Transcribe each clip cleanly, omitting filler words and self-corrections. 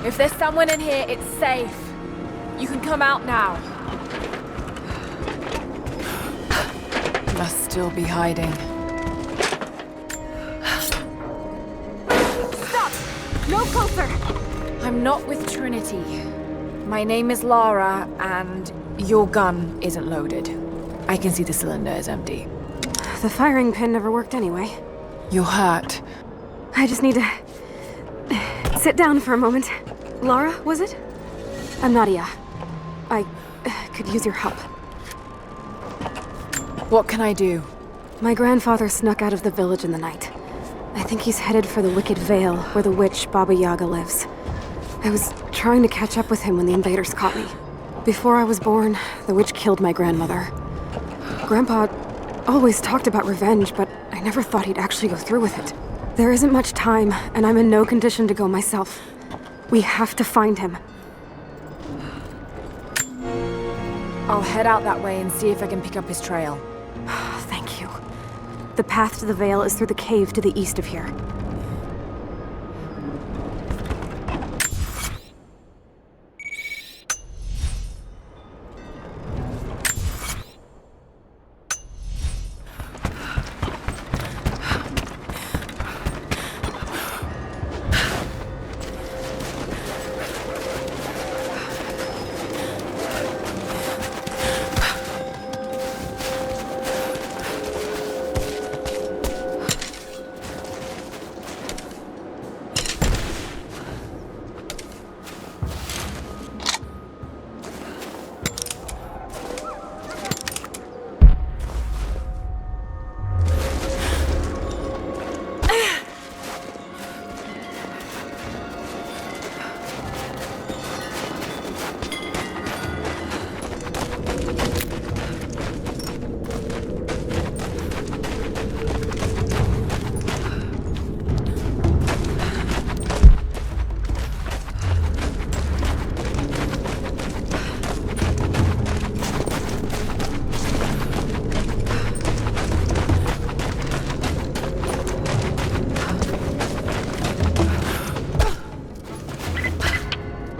If there's someone in here, it's safe. You can come out now. Must still be hiding. Stop! No closer! I'm not with Trinity. My name is Lara, and your gun isn't loaded. I can see the cylinder is empty. The firing pin never worked anyway. You're hurt. I just need to sit down for a moment. Lara, was it? I'm Nadia. I could use your help. What can I do? My grandfather snuck out of the village in the night. I think he's headed for the Wicked Vale, where the witch Baba Yaga lives. I was trying to catch up with him when the invaders caught me. Before I was born, the witch killed my grandmother. Grandpa always talked about revenge, but I never thought he'd actually go through with it. There isn't much time, and I'm in no condition to go myself. We have to find him. I'll head out that way and see if I can pick up his trail. Thank you. The path to the Vale is through the cave to the east of here.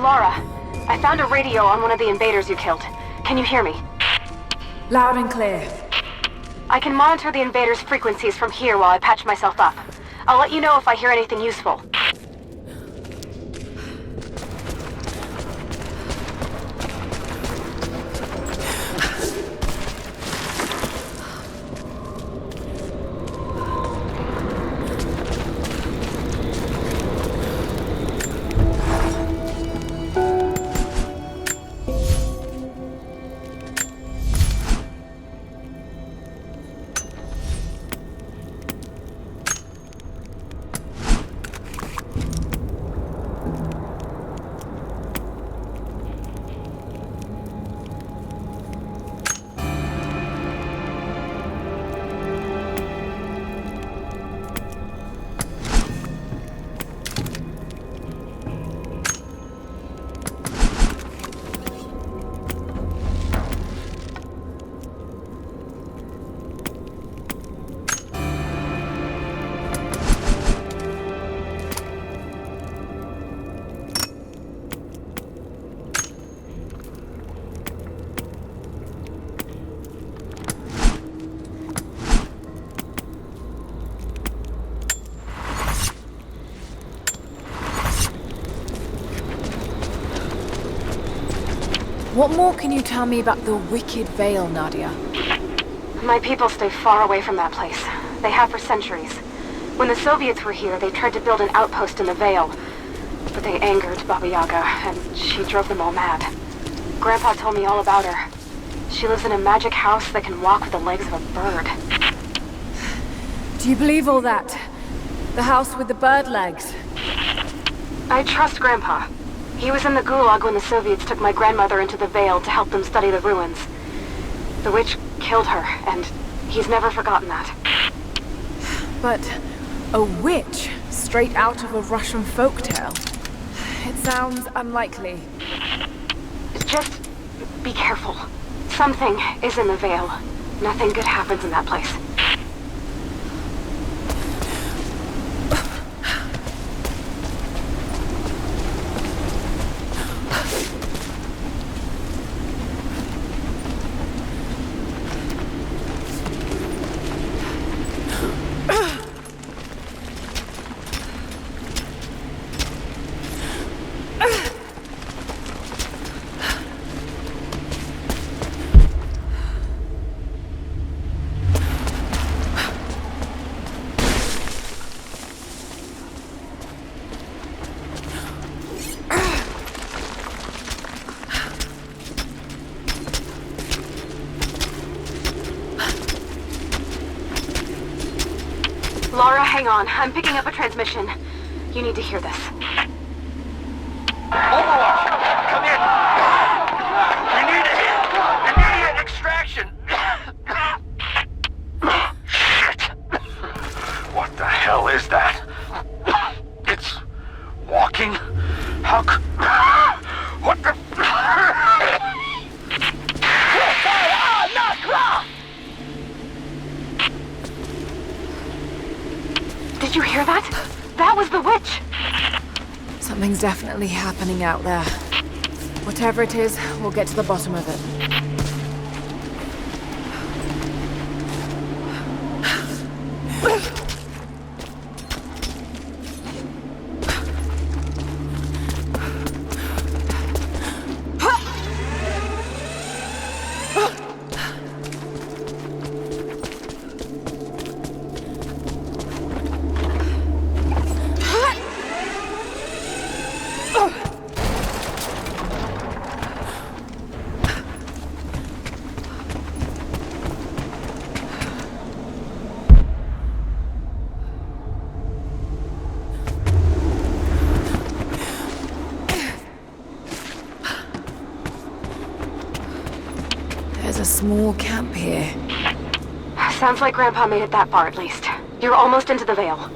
Lara, I found a radio on one of the invaders you killed. Can you hear me? Loud and clear. I can monitor the invaders' frequencies from here while I patch myself up. I'll let you know if I hear anything useful. What more can you tell me about the Wicked Vale, Nadia? My people stay far away from that place. They have for centuries. When the Soviets were here, they tried to build an outpost in the Vale. But they angered Baba Yaga, and she drove them all mad. Grandpa told me all about her. She lives in a magic house that can walk with the legs of a bird. Do you believe all that? The house with the bird legs? I trust Grandpa. He was in the gulag when the Soviets took my grandmother into the Vale to help them study the ruins. The witch killed her, and he's never forgotten that. But a witch? Straight out of a Russian folktale? It sounds unlikely. Just be careful. Something is in the Vale. Nothing good happens in that place. going on. I'm picking up a transmission. You need to hear this. Overwatch! Come in! Immediate extraction! Shit! What the hell is that? It's walking? How what the Did you hear that? That was the witch! Something's definitely happening out there. Whatever it is, we'll get to the bottom of it. There's a small camp here. Sounds like Grandpa made it that far at least. You're almost into the Vale.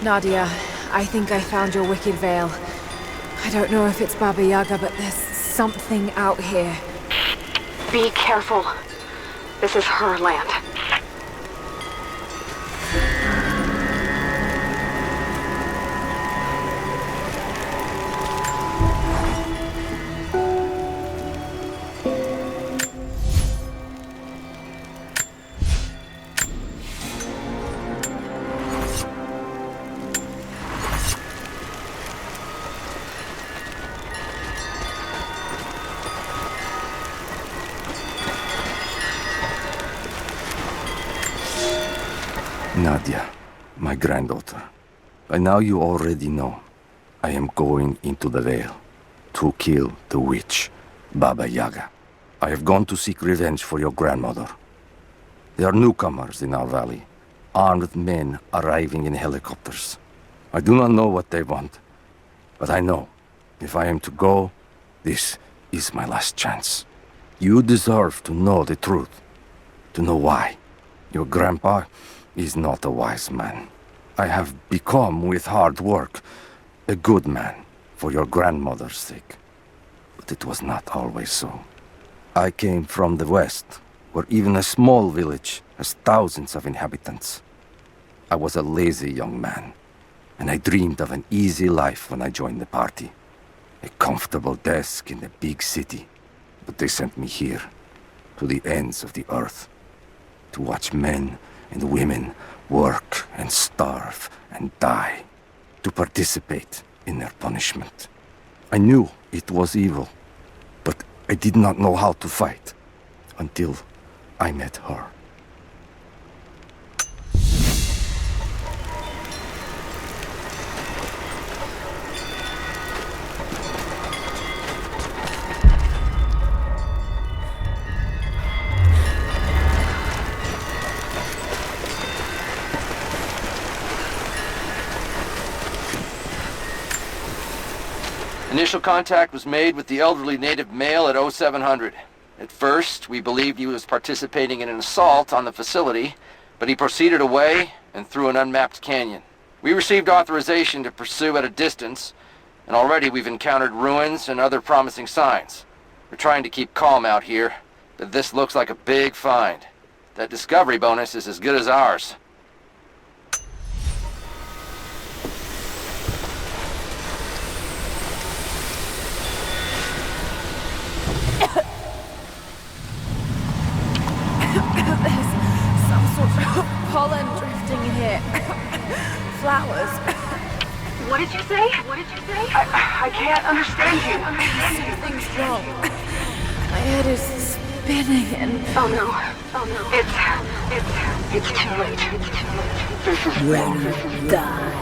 Nadia, I think I found your wicked veil. I don't know if it's Baba Yaga, but there's something out here. Be careful. This is her land. Nadia, my granddaughter. By now you already know. I am going into the Vale to kill the witch, Baba Yaga. I have gone to seek revenge for your grandmother. There are newcomers in our valley, armed men arriving in helicopters. I do not know what they want, but I know if I am to go, this is my last chance. You deserve to know the truth, to know why. Your grandpa is not a wise man. I have become, with hard work, a good man for your grandmother's sake. But it was not always so. I came from the west, where even a small village has thousands of inhabitants. I was a lazy young man, and I dreamed of an easy life when I joined the party. A comfortable desk in the big city. But they sent me here, to the ends of the earth, to watch men and women work and starve and die, to participate in their punishment. I knew it was evil, but I did not know how to fight until I met her. Initial contact was made with the elderly native male at 0700. At first, we believed he was participating in an assault on the facility, but he proceeded away and through an unmapped canyon. We received authorization to pursue at a distance, and already we've encountered ruins and other promising signs. We're trying to keep calm out here, but this looks like a big find. That discovery bonus is as good as ours. here. Flowers. What did you say? What did you say? I can't understand you. Something's wrong. My head is spinning and... Oh no. Oh no. It's too late. It's too late. This is When you die.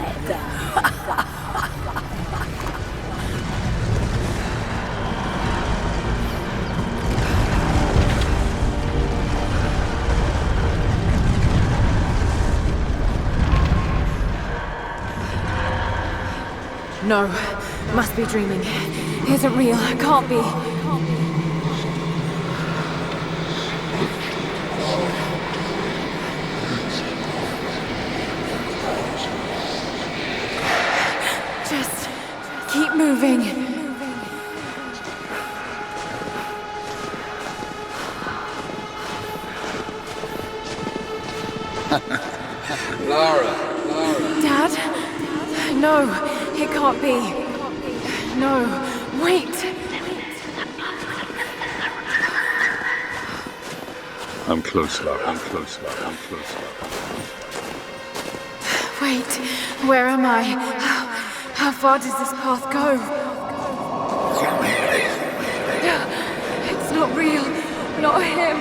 No, must be dreaming. Isn't real, can't be. Just keep moving. Lara. Dad? No, it can't be. No, wait. I'm close, Lara. I'm close, Lara. I'm close, Lara. Wait, where am I? How far does this path go? It's not real. Not him.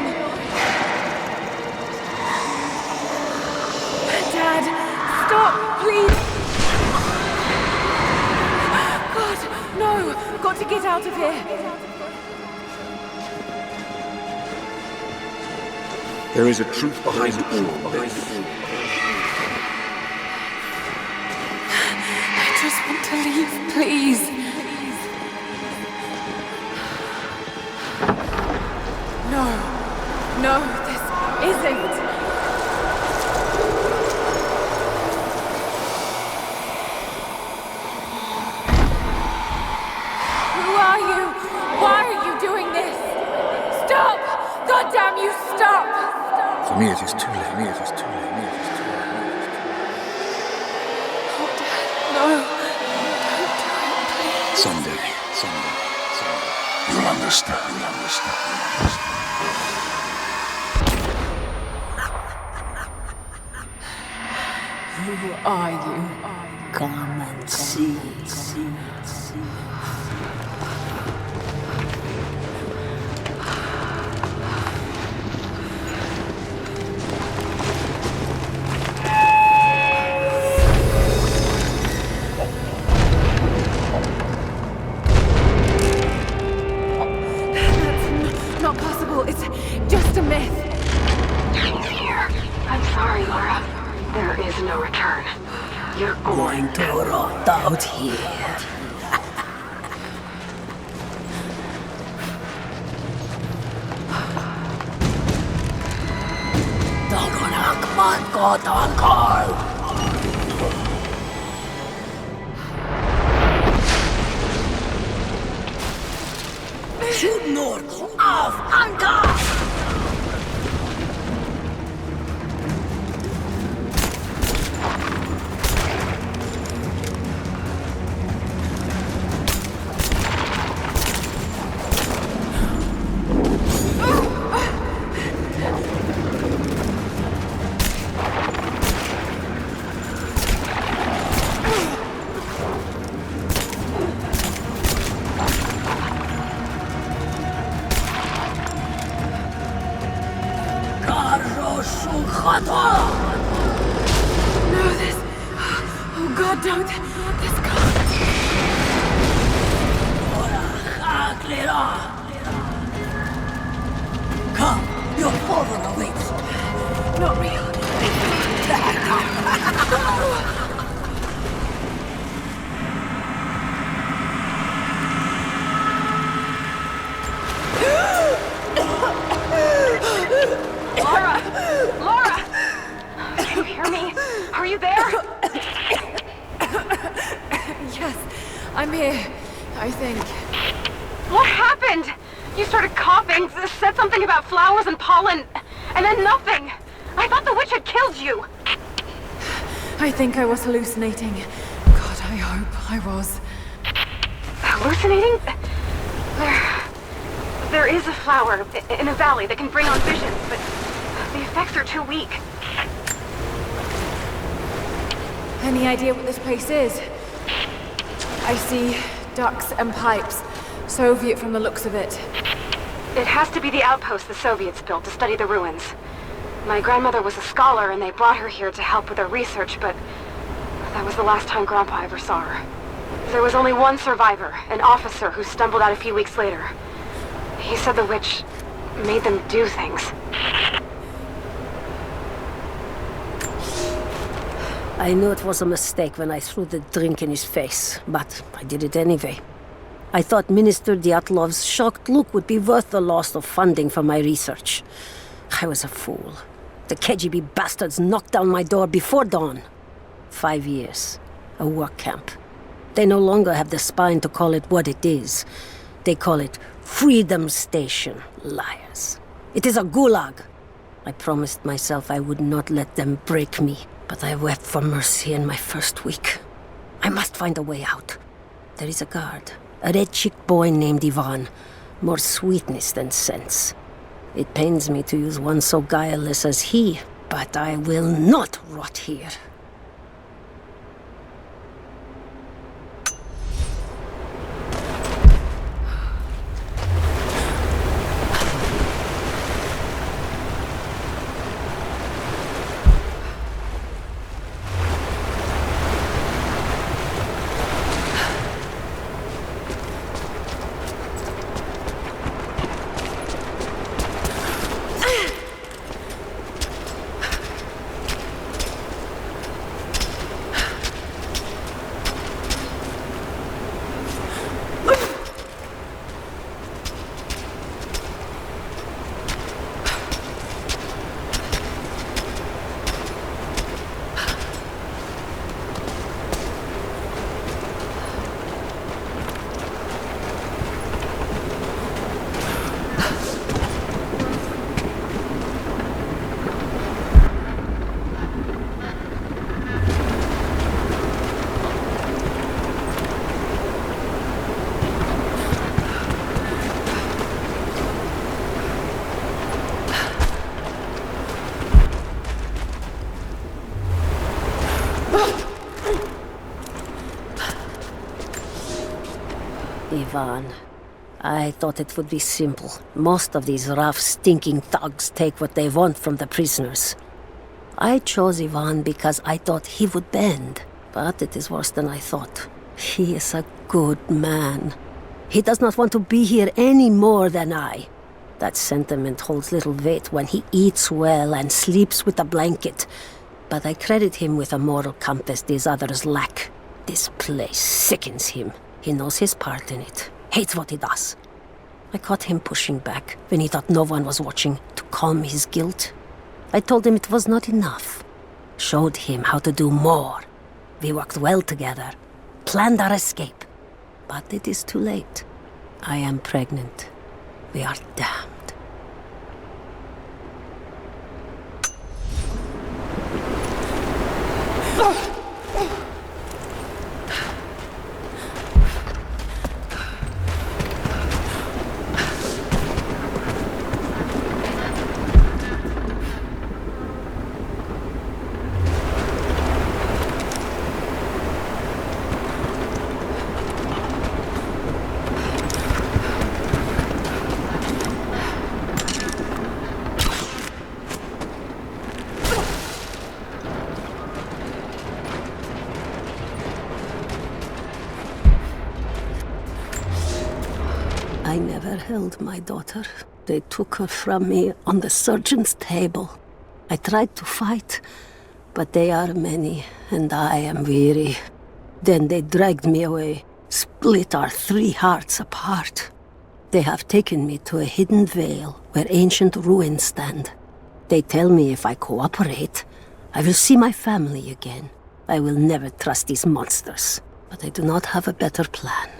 Dad, stop, please. God, no. Got to get out of here. There is a truth behind all this. I just want to leave, please. No, this isn't. Who are you? Why are you doing this? Stop! God damn you, stop! For me, it is too late. For me, it is too late. For me, it is too late. Oh, Dad, no. Don't do it, please. Someday. You'll understand. Who are you? Come and see. That's not possible. It's just a myth. He's here. I'm sorry, Lara. There is no return. You're Going to rot out here. Shoot north of Anka! No, this... Oh, God, don't. This can't... Come, your father awaits. Not real. Lara! Can you hear me? Are you there? Yes, I'm here, I think. What happened? You started coughing, said something about flowers and pollen, and then nothing. I thought the witch had killed you. I think I was hallucinating. God, I hope I was. Hallucinating? There is a flower in a valley that can bring on visions, but the effects are too weak. Any idea what this place is? I see ducts and pipes. Soviet from the looks of it. It has to be the outpost the Soviets built to study the ruins. My grandmother was a scholar and they brought her here to help with her research, but that was the last time Grandpa ever saw her. There was only one survivor, an officer who stumbled out a few weeks later. He said the witch made them do things. I knew it was a mistake when I threw the drink in his face, but I did it anyway. I thought Minister Dyatlov's shocked look would be worth the loss of funding for my research. I was a fool. The KGB bastards knocked down my door before dawn. 5 years. A work camp. They no longer have the spine to call it what it is. They call it Freedom Station. Liars. It is a gulag. I promised myself I would not let them break me, but I wept for mercy in my first week. I must find a way out. There is a guard. A red-cheeked boy named Ivan. More sweetness than sense. It pains me to use one so guileless as he, but I will not rot here. Ivan, I thought it would be simple. Most of these rough, stinking thugs take what they want from the prisoners. I chose Ivan because I thought he would bend, but it is worse than I thought. He is a good man. He does not want to be here any more than I. That sentiment holds little weight when he eats well and sleeps with a blanket, but I credit him with a moral compass these others lack. This place sickens him. He knows his part in it, hates what he does. I caught him pushing back when he thought no one was watching to calm his guilt. I told him it was not enough. Showed him how to do more. We worked well together, planned our escape. But it is too late. I am pregnant. We are damned. I never held my daughter. They took her from me on the surgeon's table. I tried to fight, but they are many, and I am weary. Then they dragged me away, split our 3 hearts apart. They have taken me to a hidden vale where ancient ruins stand. They tell me if I cooperate, I will see my family again. I will never trust these monsters, but I do not have a better plan.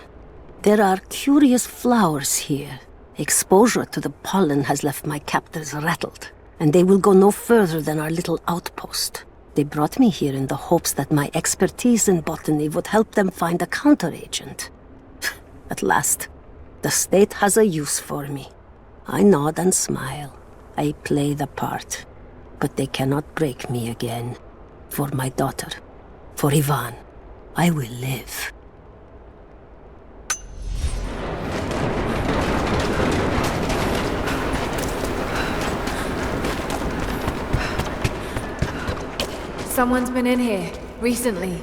There are curious flowers here. Exposure to the pollen has left my captors rattled, and they will go no further than our little outpost. They brought me here in the hopes that my expertise in botany would help them find a counteragent. At last, the state has a use for me. I nod and smile. I play the part. But they cannot break me again. For my daughter. For Ivan, I will live. Someone's been in here, recently.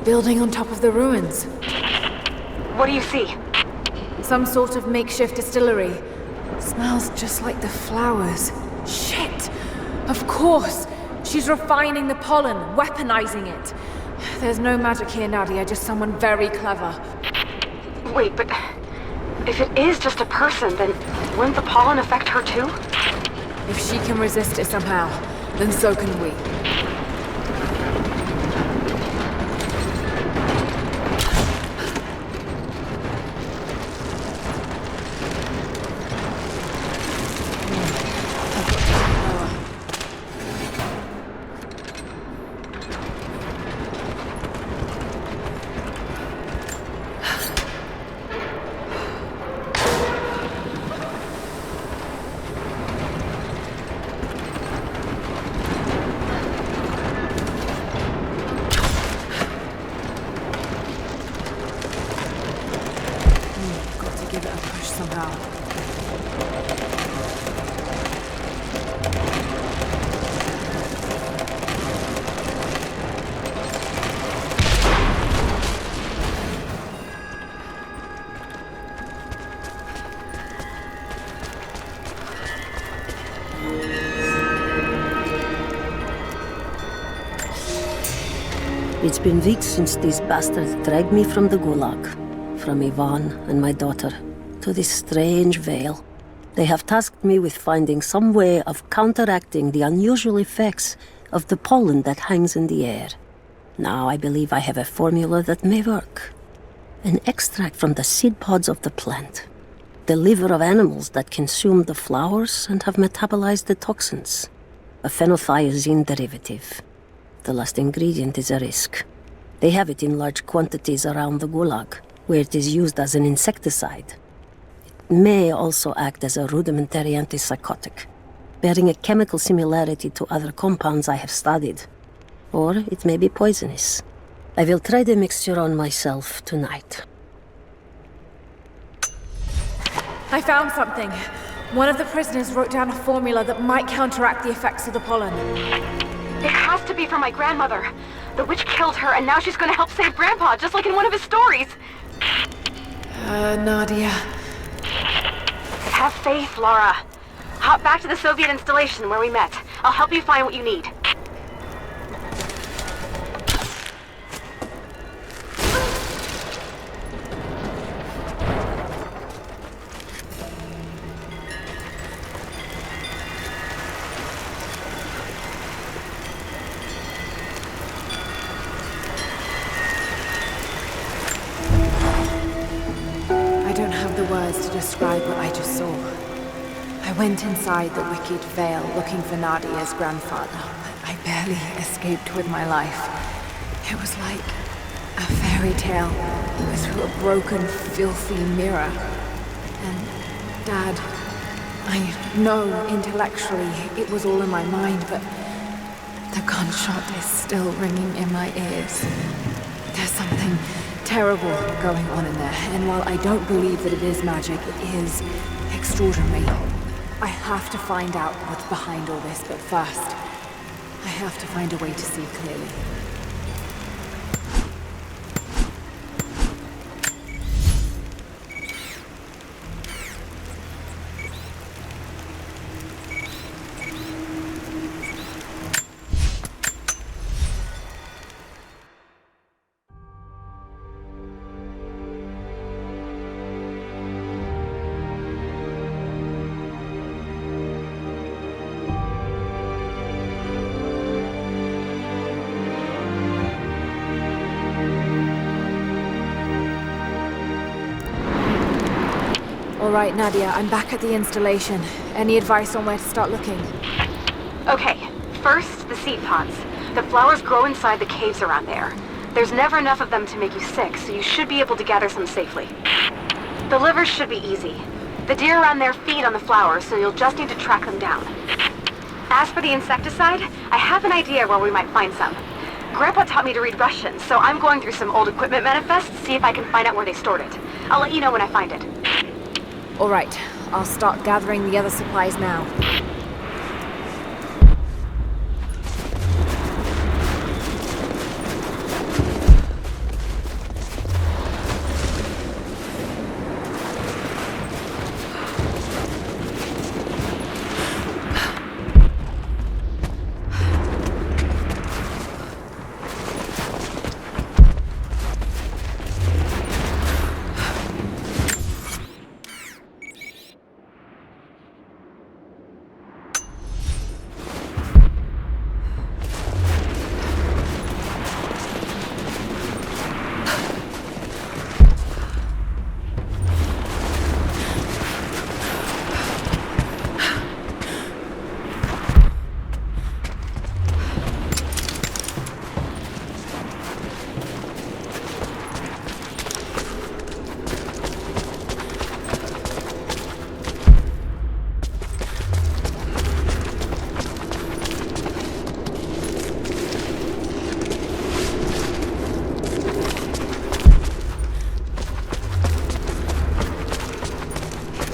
Building on top of the ruins. What do you see? Some sort of makeshift distillery. Smells just like the flowers. Shit! Of course! She's refining the pollen, weaponizing it. There's no magic here, Nadia, just someone very clever. Wait, but if it is just a person, then wouldn't the pollen affect her too? If she can resist it somehow, then so can we. It's been weeks since these bastards dragged me from the gulag, from Ivan and my daughter, to this strange Vale. They have tasked me with finding some way of counteracting the unusual effects of the pollen that hangs in the air. Now I believe I have a formula that may work. An extract from the seed pods of the plant. The liver of animals that consume the flowers and have metabolized the toxins. A phenothiazine derivative. The last ingredient is a risk. They have it in large quantities around the gulag, where it is used as an insecticide. It may also act as a rudimentary antipsychotic, bearing a chemical similarity to other compounds I have studied. Or it may be poisonous. I will try the mixture on myself tonight. I found something. One of the prisoners wrote down a formula that might counteract the effects of the pollen. It has to be from my grandmother. The witch killed her, and now she's gonna help save Grandpa, just like in one of his stories. Nadia. Have faith, Lara. Hop back to the Soviet installation where we met. I'll help you find what you need. Words to describe what I just saw. I went inside the wicked Vale looking for Nadia's grandfather, but I barely escaped with my life. It was like a fairy tale through a broken, filthy mirror. And Dad, I know intellectually it was all in my mind, but the gunshot is still ringing in my ears. There's something terrible going on in there, and while I don't believe that it is magic, it is extraordinary. I have to find out what's behind all this, but first, I have to find a way to see clearly. All right, Nadia, I'm back at the installation. Any advice on where to start looking? Okay, first, the seed pods. The flowers grow inside the caves around there. There's never enough of them to make you sick, so you should be able to gather some safely. The livers should be easy. The deer around there feed on the flowers, so you'll just need to track them down. As for the insecticide, I have an idea where we might find some. Grandpa taught me to read Russian, so I'm going through some old equipment manifests to see if I can find out where they stored it. I'll let you know when I find it. All right, I'll start gathering the other supplies now.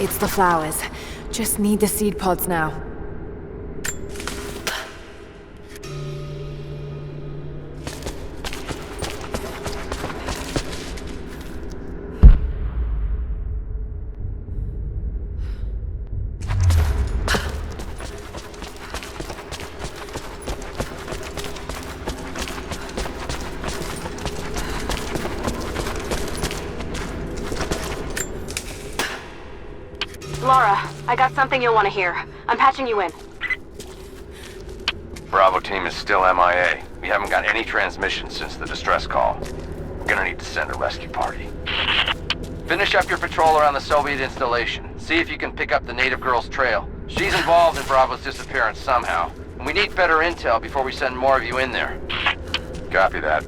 It's the flowers. Just need the seed pods now. Lara, I got something you'll want to hear. I'm patching you in. Bravo team is still MIA. We haven't got any transmissions since the distress call. We're gonna need to send a rescue party. Finish up your patrol around the Soviet installation. See if you can pick up the native girl's trail. She's involved in Bravo's disappearance somehow. And we need better intel before we send more of you in there. Copy that.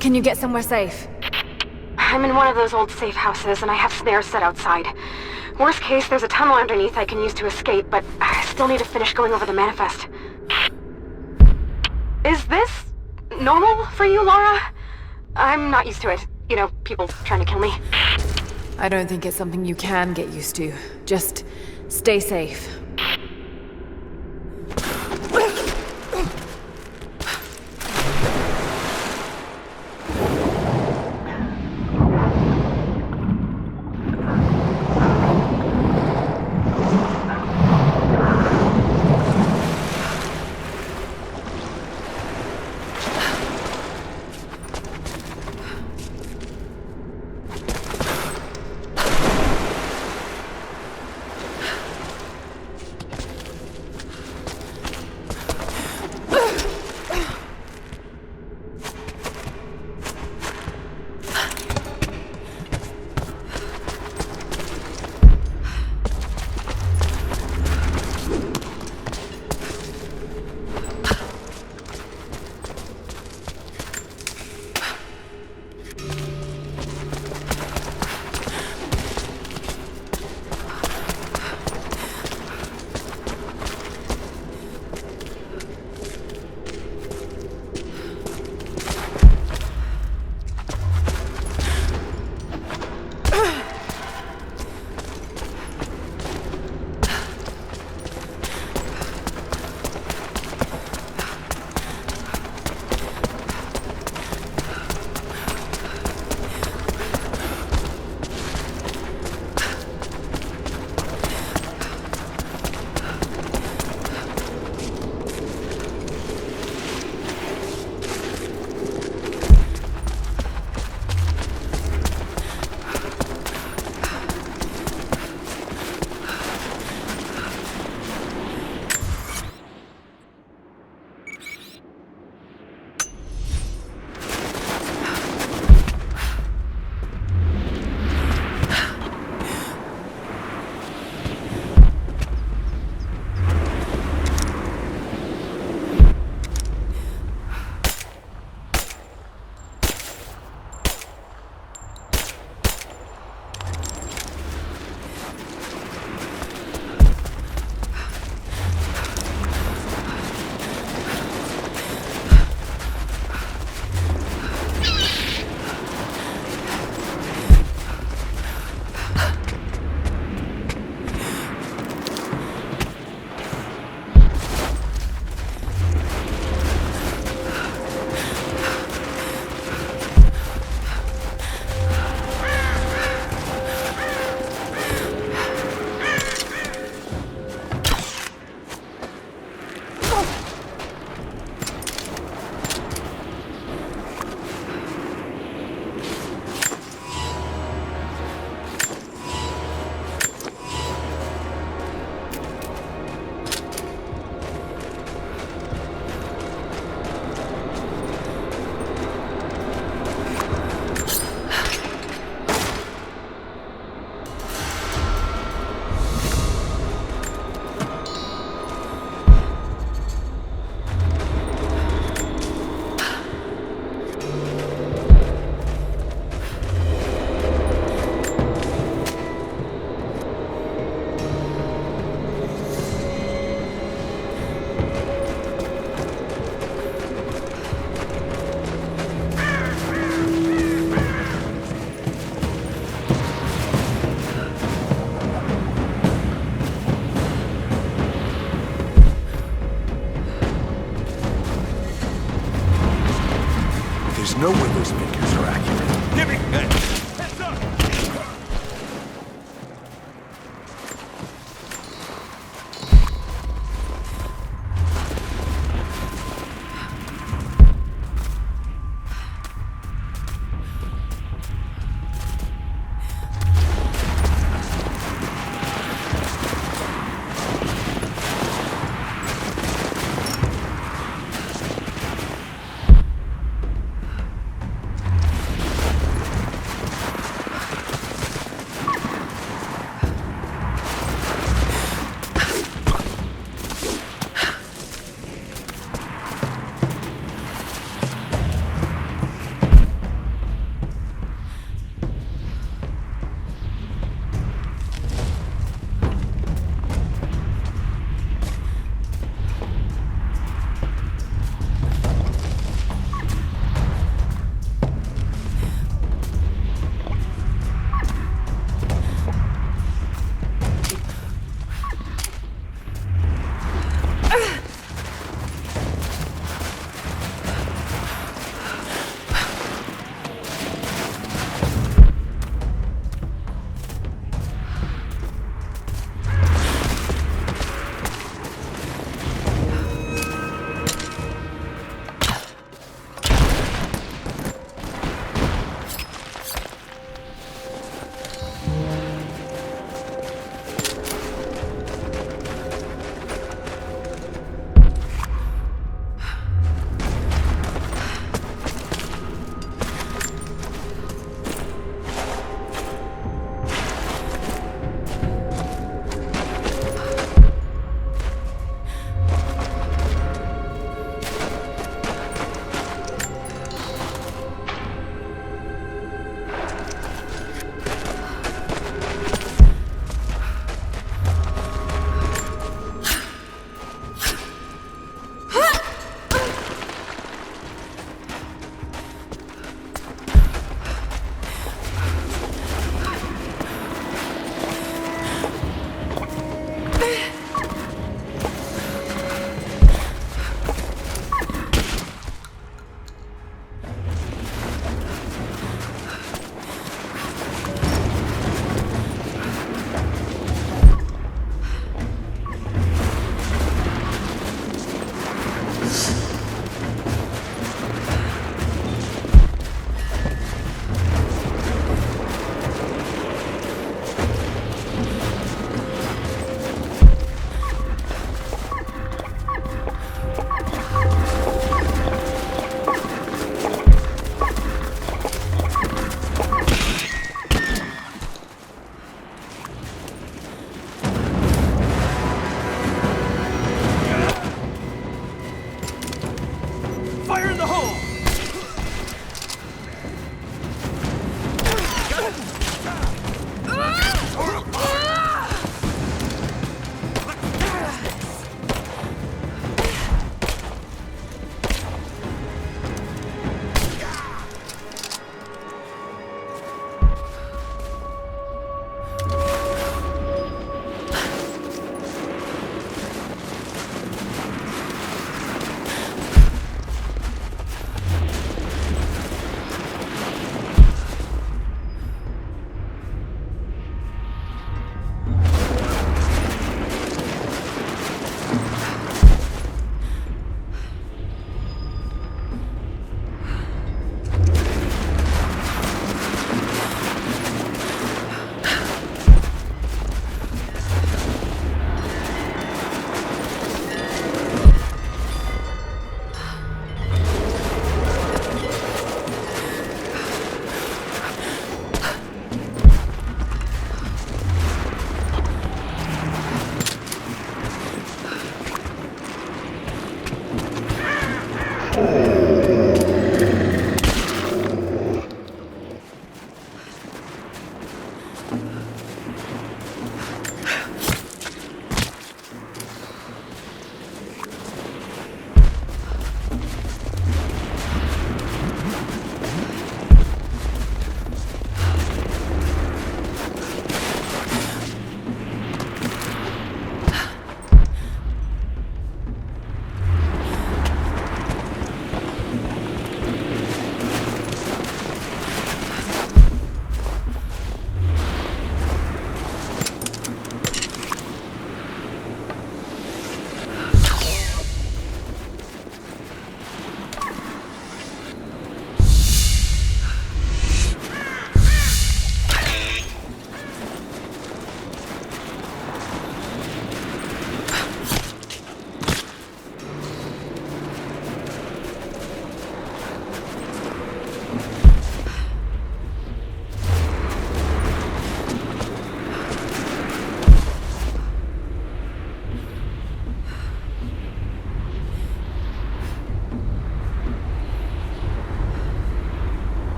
Can you get somewhere safe? I'm in one of those old safe houses, and I have snares set outside. Worst case, there's a tunnel underneath I can use to escape, but I still need to finish going over the manifest. Is this normal for you, Lara? I'm not used to it. You know, people trying to kill me. I don't think it's something you can get used to. Just stay safe. There's no way those figures are accurate. Give me heads up!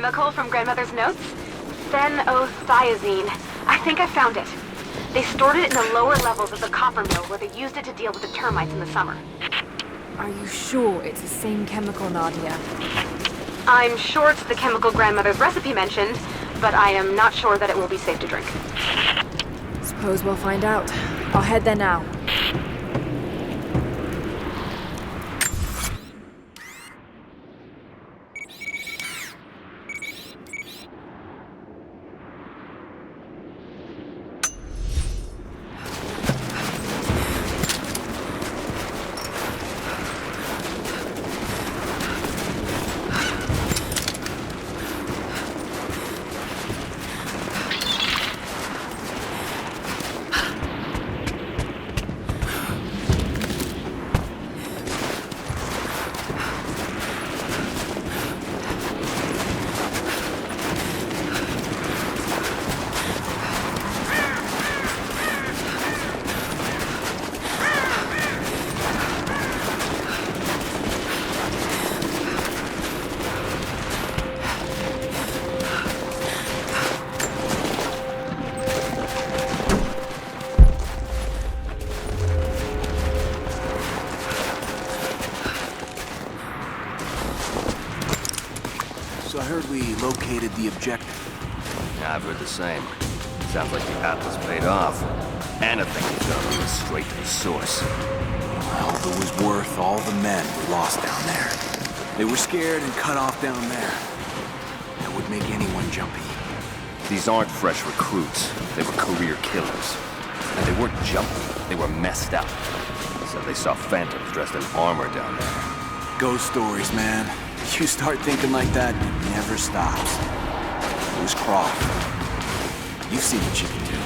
chemical from Grandmother's notes? Phenothiazine. I think I found it. They stored it in the lower levels of the copper mill where they used it to deal with the termites in the summer. Are you sure it's the same chemical, Nadia? I'm sure it's the chemical Grandmother's recipe mentioned, but I am not sure that it will be safe to drink. Suppose we'll find out. I'll head there now. So I heard we located the objective. Yeah, I've heard the same. Sounds like the atlas paid off. And I think he's gonna lead us straight to the source. Well, if it was worth all the men we lost down there. They were scared and cut off down there. That would make anyone jumpy. These aren't fresh recruits. They were career killers. And they weren't jumpy. They were messed up. Said they saw phantoms dressed in armor down there. Ghost stories, man. You start thinking like that, it never stops. Who's Croft? You see what you can do.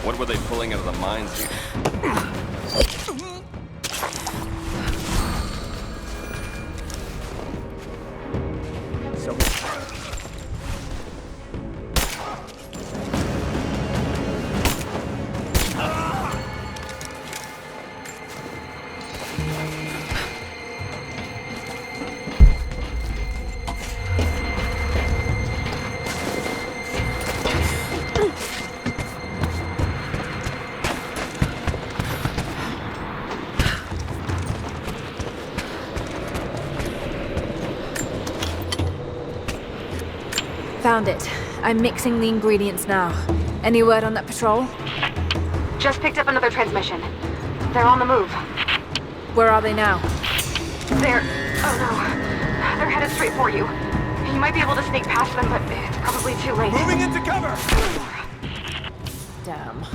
What were they pulling out of the mines here? Found it. I'm mixing the ingredients now. Any word on that patrol? Just picked up another transmission. They're on the move. Where are they now? They're... oh no. They're headed straight for you. You might be able to sneak past them, but it's probably too late. Moving into cover! Damn.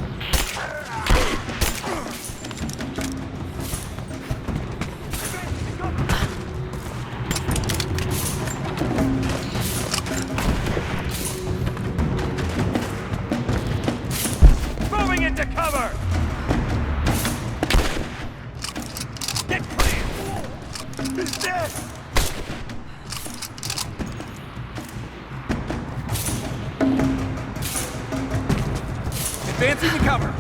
Moving into cover! Get clear! He's dead! Advancing to cover!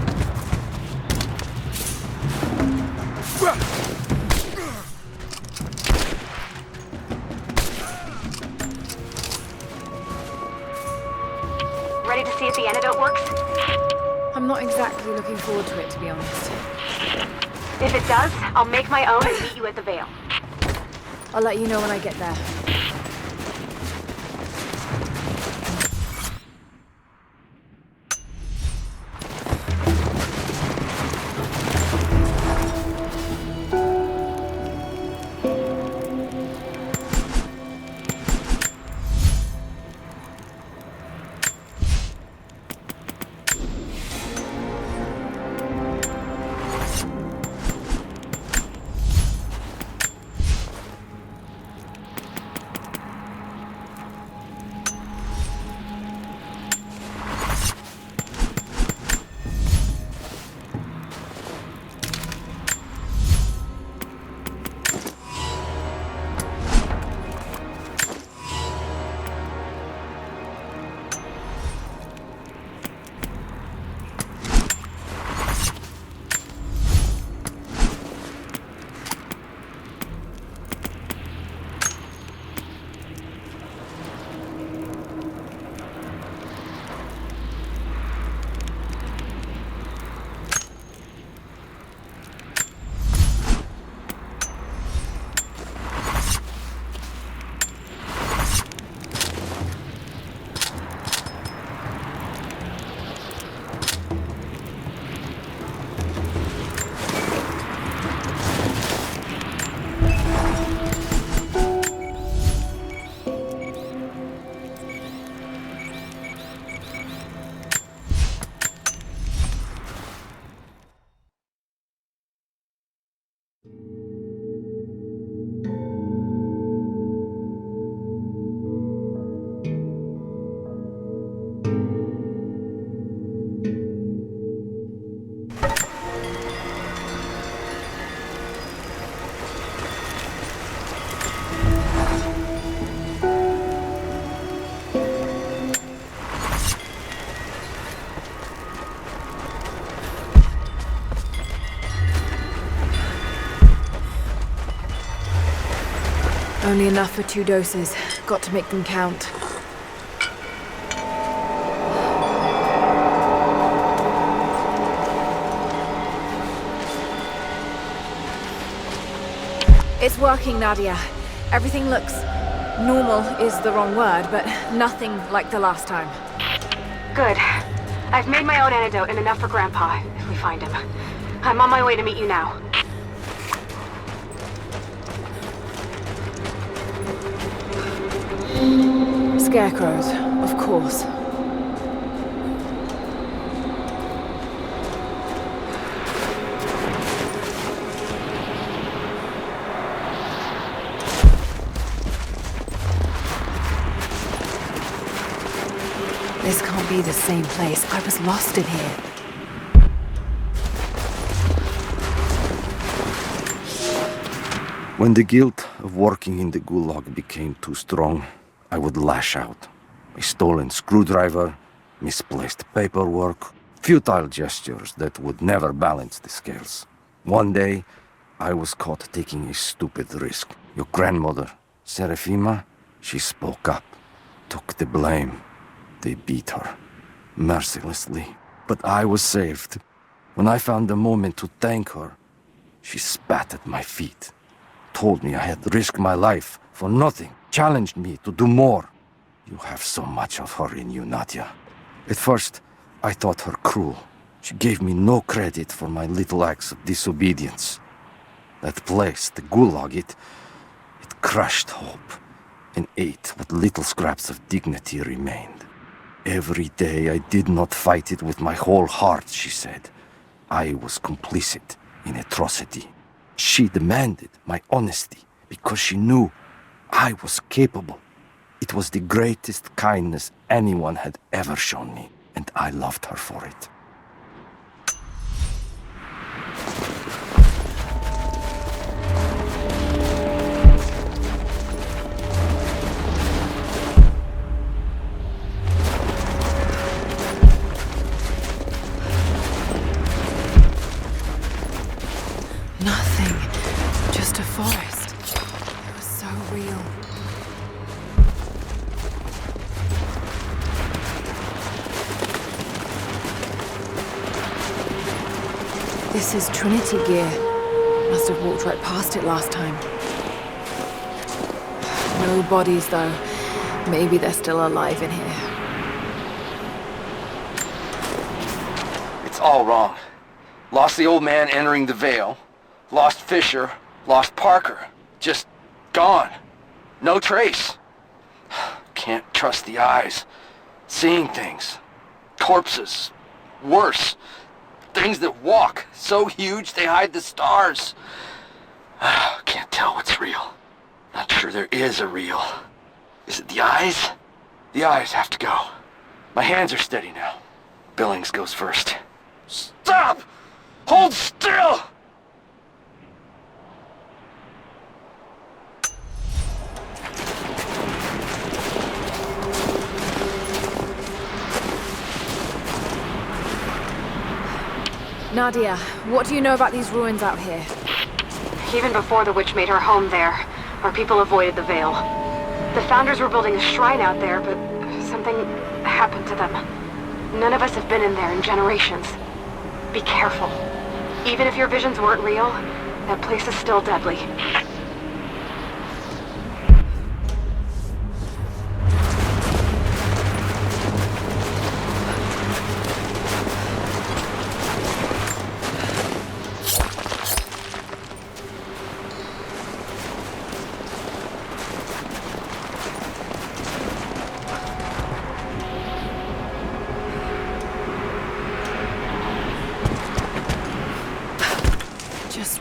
Ready to see if the antidote works? I'm not exactly looking forward to it, to be honest. If it does, I'll make my own and meet you at the Vale. I'll let you know when I get there. Only enough for 2 doses. Got to make them count. It's working, Nadia. Everything looks... normal is the wrong word, but nothing like the last time. Good. I've made my own antidote and enough for Grandpa, if we find him. I'm on my way to meet you now. Scarecrows, of course. This can't be the same place. I was lost in here. When the guilt of working in the gulag became too strong, I would lash out. A stolen screwdriver, misplaced paperwork, futile gestures that would never balance the scales. One day, I was caught taking a stupid risk. Your grandmother, Serafima, she spoke up, took the blame. They beat her, mercilessly. But I was saved. When I found the moment to thank her, she spat at my feet, told me I had risked my life for nothing, challenged me to do more. You have so much of her in you, Nadia. At first, I thought her cruel. She gave me no credit for my little acts of disobedience. That place, the gulag, it crushed hope and ate what little scraps of dignity remained. Every day I did not fight it with my whole heart, she said. I was complicit in atrocity. She demanded my honesty because she knew I was capable. It was the greatest kindness anyone had ever shown me, and I loved her for it. Nothing. Just a forest. It was so real. This is Trinity gear. Must have walked right past it last time. No bodies, though. Maybe they're still alive in here. It's all wrong. Lost the old man entering the Vale. Lost Fisher. Lost Parker. Just gone. No trace. Can't trust the eyes. Seeing things. Corpses. Worse. Things that walk. So huge they hide the stars. Can't tell what's real. Not sure there is a real. Is it the eyes? The eyes have to go. My hands are steady now. Billings goes first. Stop! Hold still! Nadia, what do you know about these ruins out here? Even before the witch made her home there, our people avoided the Vale. The founders were building a shrine out there, but something happened to them. None of us have been in there in generations. Be careful. Even if your visions weren't real, that place is still deadly.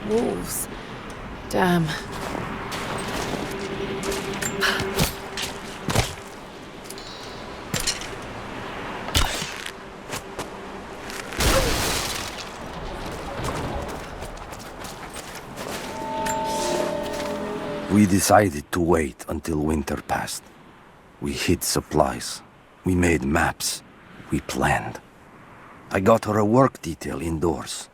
Wolves. Damn. We decided to wait until winter passed. We hid supplies. We made maps. We planned. I got her a work detail indoors.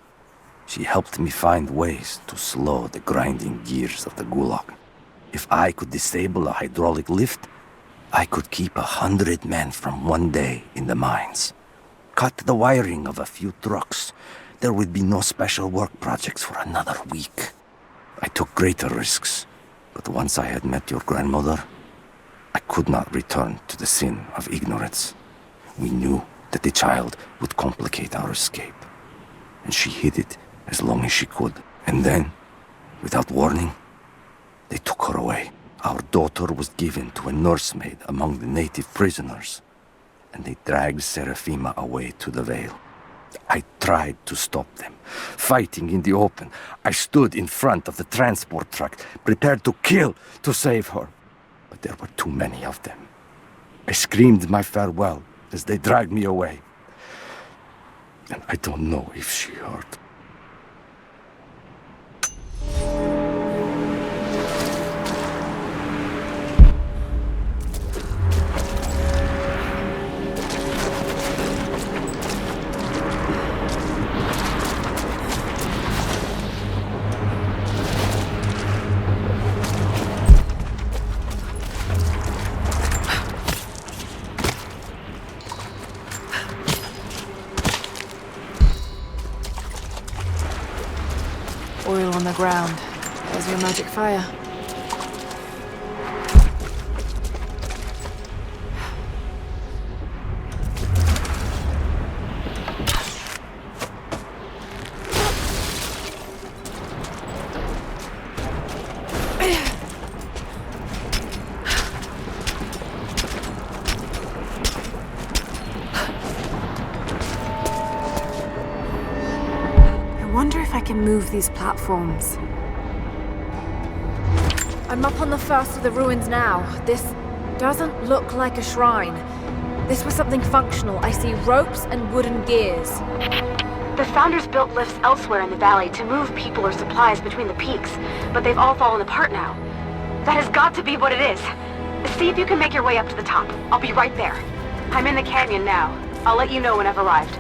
She helped me find ways to slow the grinding gears of the gulag. If I could disable a hydraulic lift, I could keep 100 men from one day in the mines. Cut the wiring of a few trucks. There would be no special work projects for another week. I took greater risks, but once I had met your grandmother, I could not return to the sin of ignorance. We knew that the child would complicate our escape, and she hid it as long as she could. And then, without warning, they took her away. Our daughter was given to a nursemaid among the native prisoners, and they dragged Serafima away to the Vale. I tried to stop them, fighting in the open. I stood in front of the transport truck, prepared to kill to save her. But there were too many of them. I screamed my farewell as they dragged me away. And I don't know if she heard. Oil on the ground. There's your magic fire. I wonder if I can move these platforms. I'm up on the first of the ruins now. This doesn't look like a shrine. This was something functional. I see ropes and wooden gears. The Founders built lifts elsewhere in the valley to move people or supplies between the peaks, but they've all fallen apart now. That has got to be what it is. See if you can make your way up to the top. I'll be right there. I'm in the canyon now. I'll let you know when I've arrived.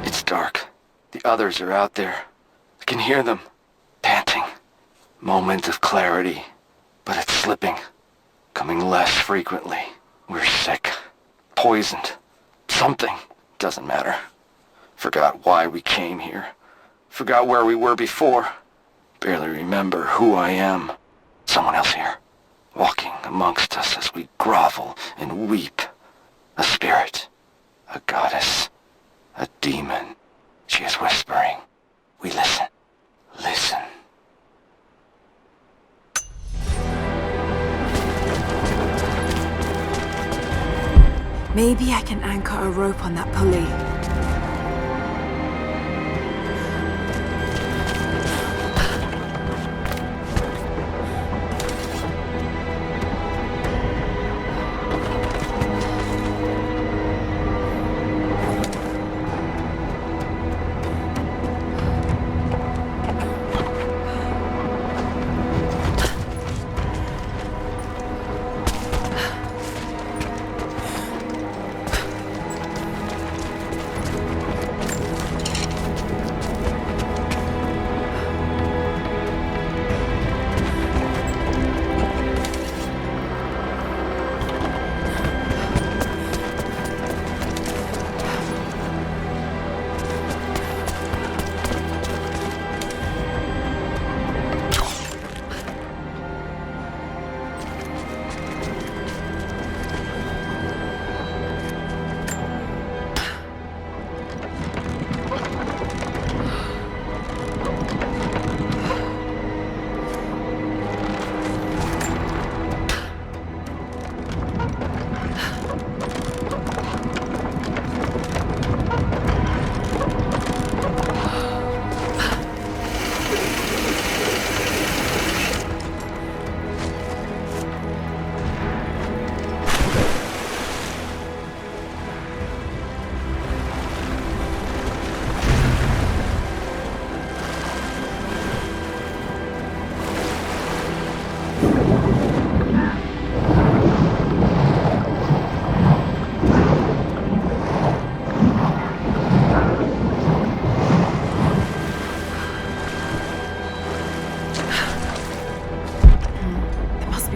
It's dark. The others are out there. I can hear them, panting. Moment of clarity, but it's slipping, coming less frequently. We're sick, poisoned, something. Doesn't matter. Forgot why we came here. Forgot where we were before. Barely remember who I am. Someone else here, walking amongst us as we grovel and weep. A spirit, a goddess, a demon. She is whispering. We listen. Listen. Maybe I can anchor a rope on that pulley.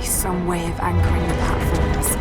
some way of anchoring the platforms.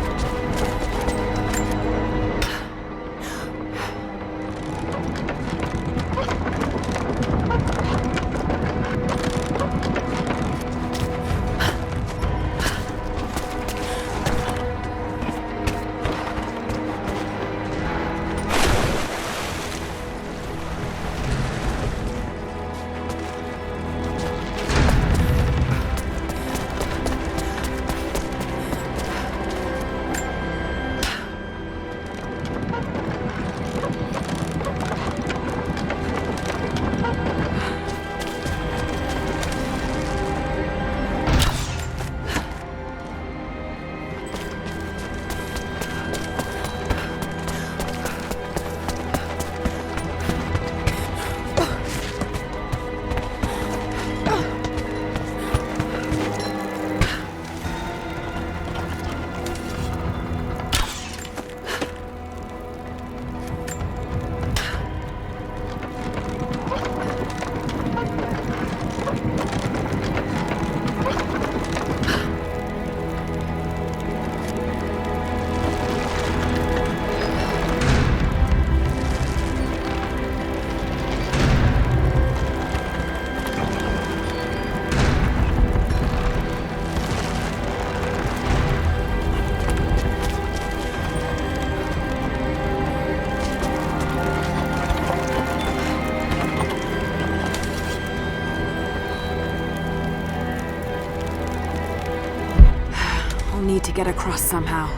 Need to get across somehow.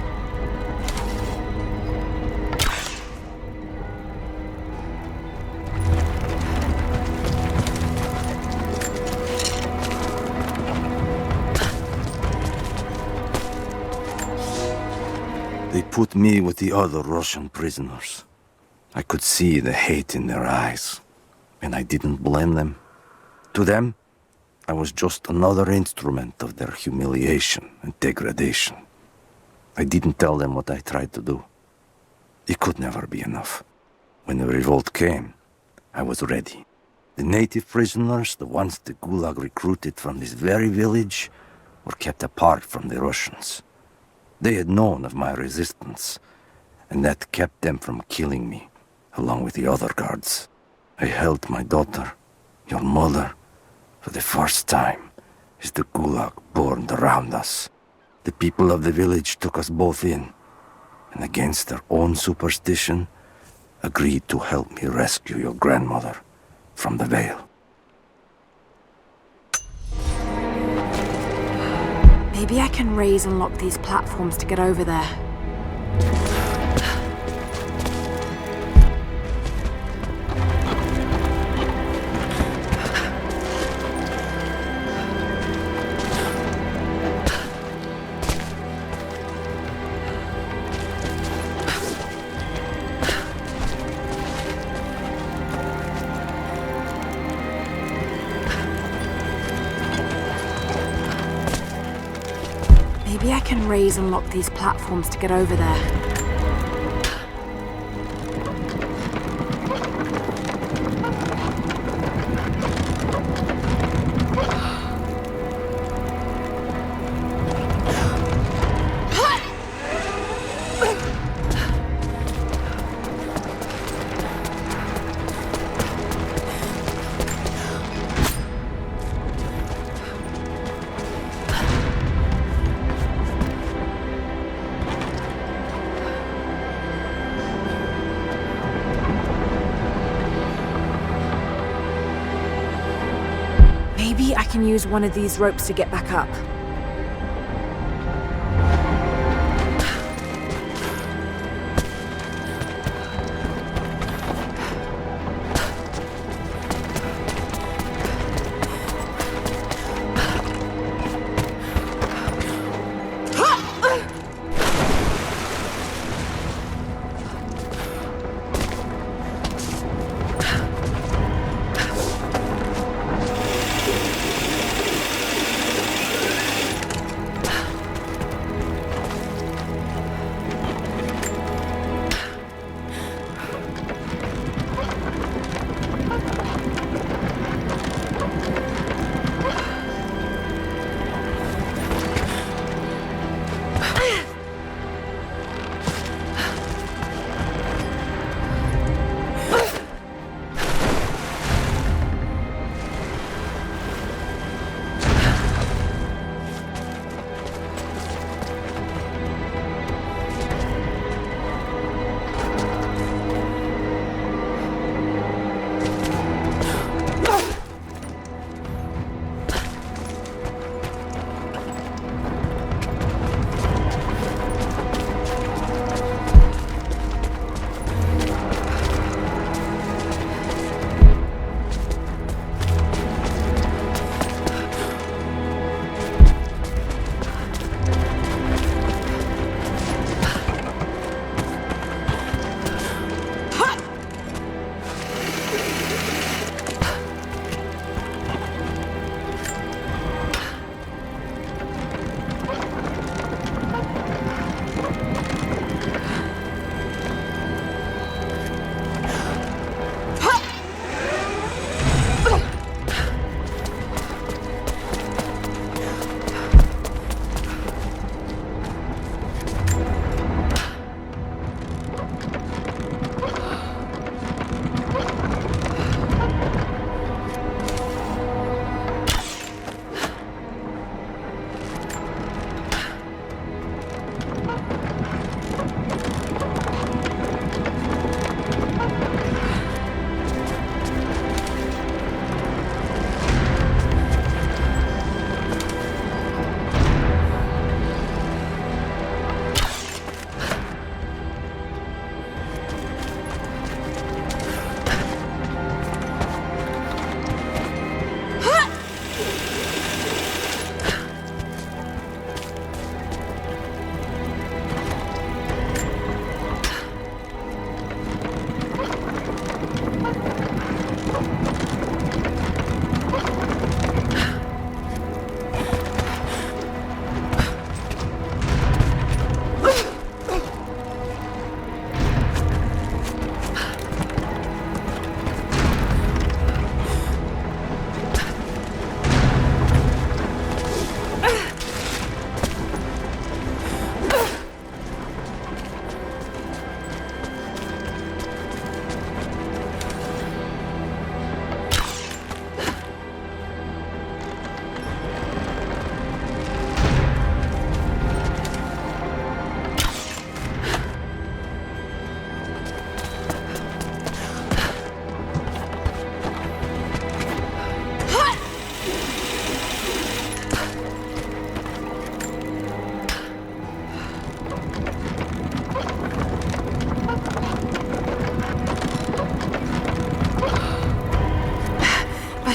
They put me with the other Russian prisoners. I could see the hate in their eyes, and I didn't blame them. To them, I was just another instrument of their humiliation and degradation. I didn't tell them what I tried to do. It could never be enough. When the revolt came, I was ready. The native prisoners, the ones the gulag recruited from this very village, were kept apart from the Russians. They had known of my resistance, and that kept them from killing me, along with the other guards. I held my daughter, your mother, for the first time, as the gulag burned around us. The people of the village took us both in, and against their own superstition, agreed to help me rescue your grandmother from the Vale. Maybe I can raise and lock these platforms to get over there. Maybe I can raise and lock these platforms to get over there. Maybe I can use one of these ropes to get back up.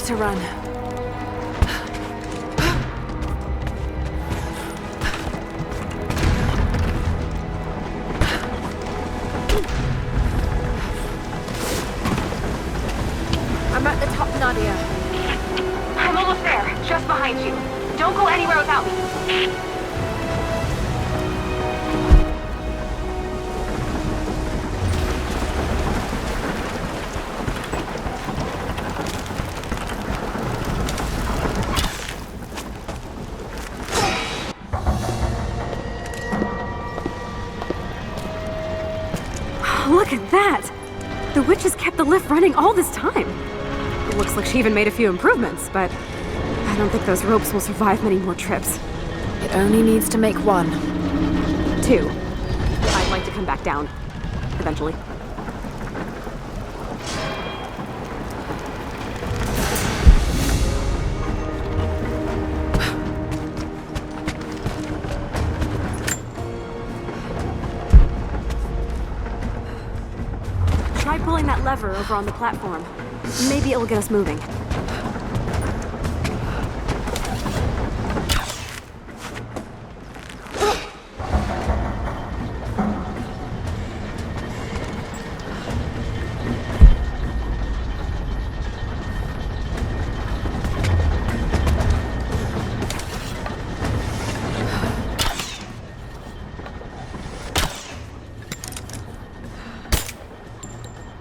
better run. I'm at the top, Nadia. I'm almost there, just behind you. Don't go anywhere without me. Look at that! The witch has kept the lift running all this time. It looks like she even made a few improvements, but I don't think those ropes will survive many more trips. It only needs to make one. 2. I'd like to come back down. Eventually. Try pulling that lever over on the platform. Maybe it'll get us moving.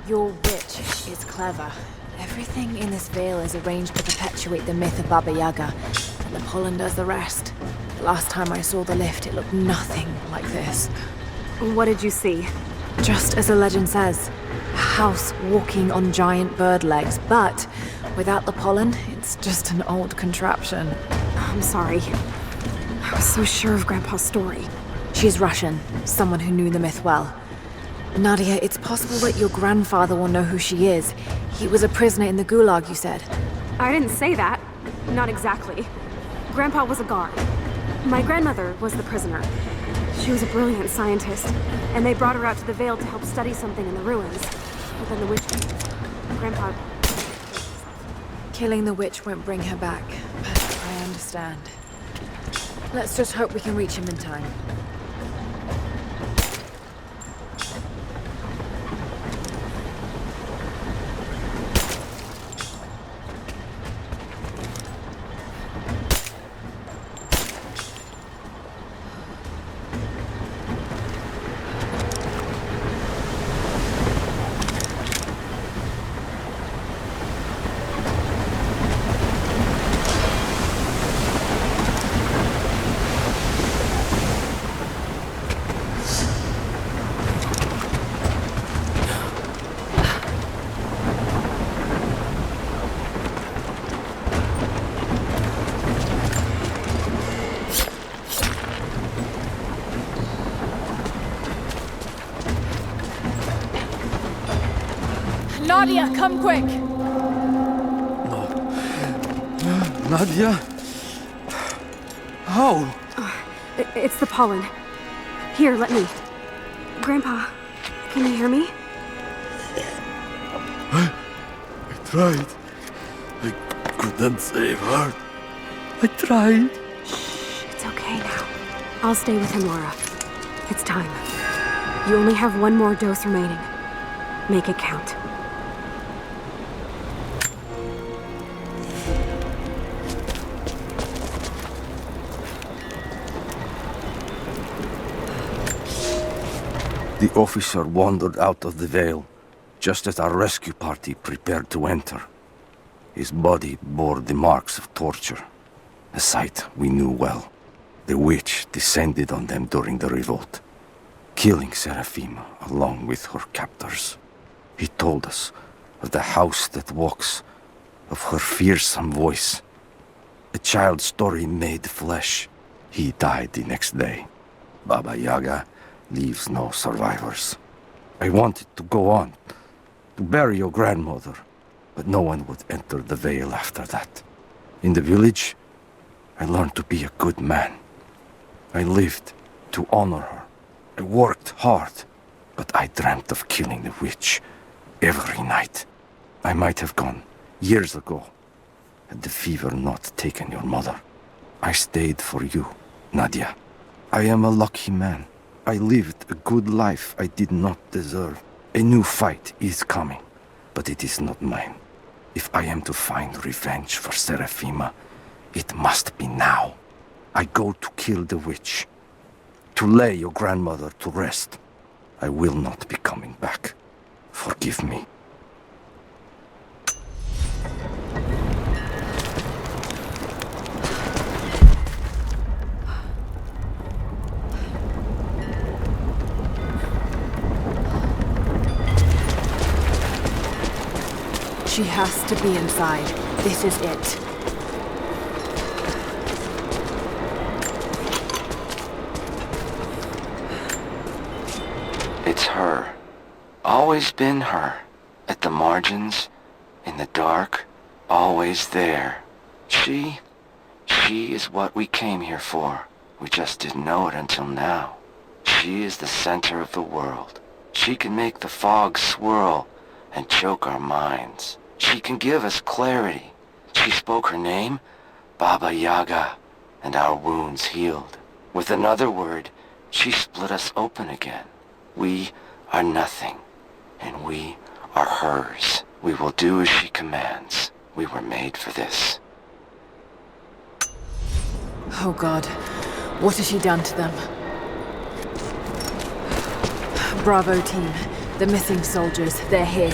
Your witch is clever. Everything in this Vale is arranged to perpetuate the myth of Baba Yaga, and the pollen does the rest. Last time I saw the lift, it looked nothing like this. What did you see? Just as the legend says, a house walking on giant bird legs, but without the pollen, it's just an old contraption. I'm sorry. I was so sure of Grandpa's story. She's Russian, someone who knew the myth well. Nadia, it's possible that your grandfather will know who she is. He was a prisoner in the gulag, you said. I didn't say that. Not exactly. Grandpa was a guard. My grandmother was the prisoner. She was a brilliant scientist, and they brought her out to the Vale to help study something in the ruins. But then the witch came. Grandpa... Killing the witch won't bring her back, but I understand. Let's just hope we can reach him in time. Nadia, come quick! No. Nadia? How? It's the pollen. Here, let me. Grandpa, can you hear me? I tried. I couldn't save her. I tried. Shh, it's okay now. I'll stay with him, Lara. It's time. You only have one more dose remaining. Make it count. The officer wandered out of the Vale, just as our rescue party prepared to enter. His body bore the marks of torture, a sight we knew well. The witch descended on them during the revolt, killing Serafima along with her captors. He told us of the house that walks, of her fearsome voice. A child's story made flesh. He died the next day. Baba Yaga leaves no survivors. I wanted to go on, to bury your grandmother, but no one would enter the Vale after that. In the village, I learned to be a good man. I lived to honor her. I worked hard, but I dreamt of killing the witch every night. I might have gone years ago, had the fever not taken your mother. I stayed for you, Nadia. I am a lucky man. I lived a good life I did not deserve. A new fight is coming, but it is not mine. If I am to find revenge for Serafima, it must be now. I go to kill the witch, to lay your grandmother to rest. I will not be coming back. Forgive me. She has to be inside. This is it. It's her. Always been her. At the margins, in the dark, always there. She is what we came here for. We just didn't know it until now. She is the center of the world. She can make the fog swirl and choke our minds. She can give us clarity. She spoke her name, Baba Yaga, and our wounds healed. With another word, she split us open again. We are nothing, and we are hers. We will do as she commands. We were made for this. Oh God, what has she done to them? Bravo team, the missing soldiers, they're here.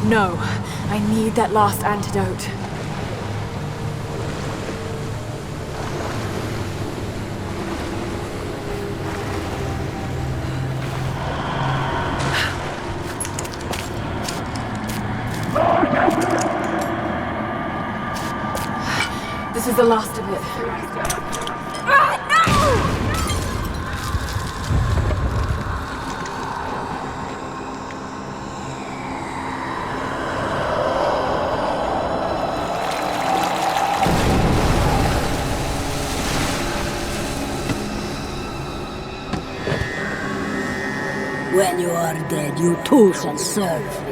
No, I need that last antidote. This is the last of it. When you are dead, you too shall serve.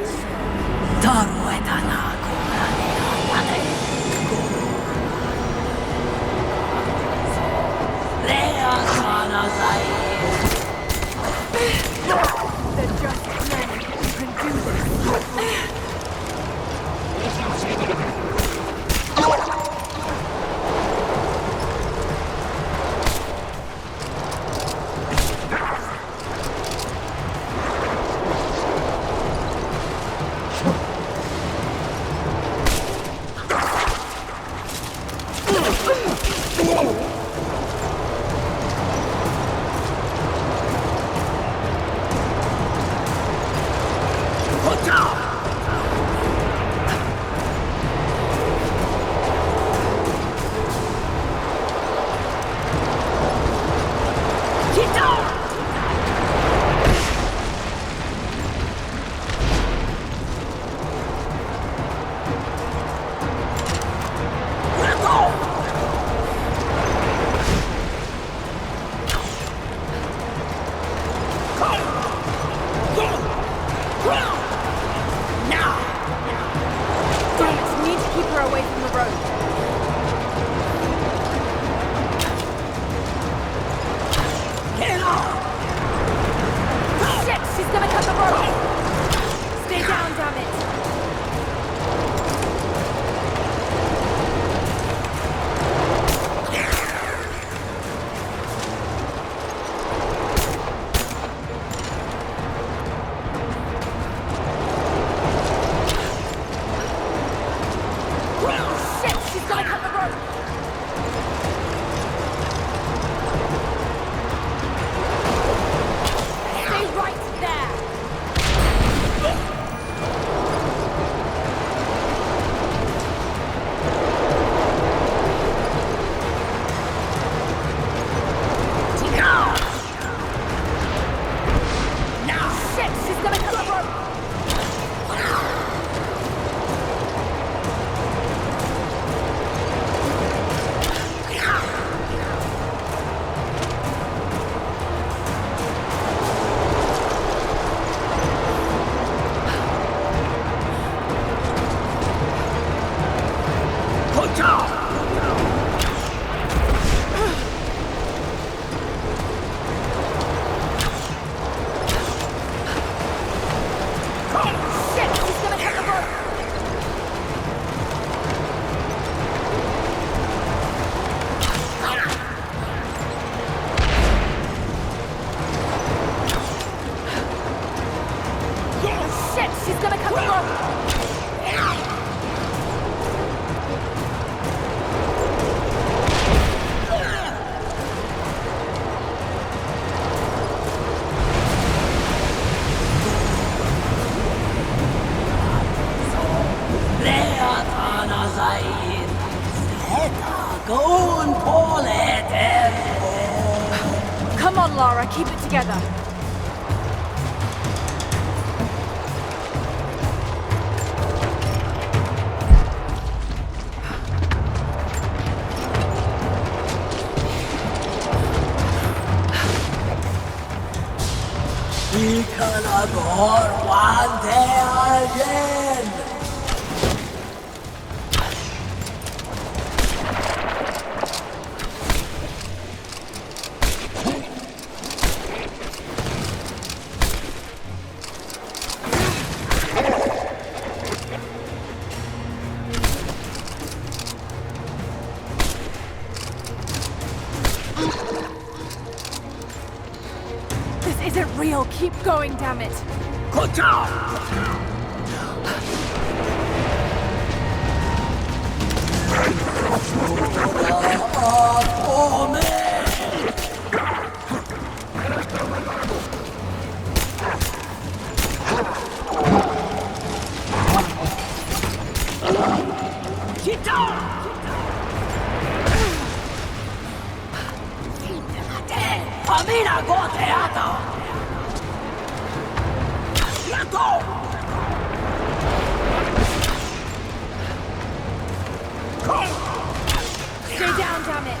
Lara. Keep it together. This isn't real. Keep going, damn it. Good job! Famina goteata! Let go! Stay down, damn it.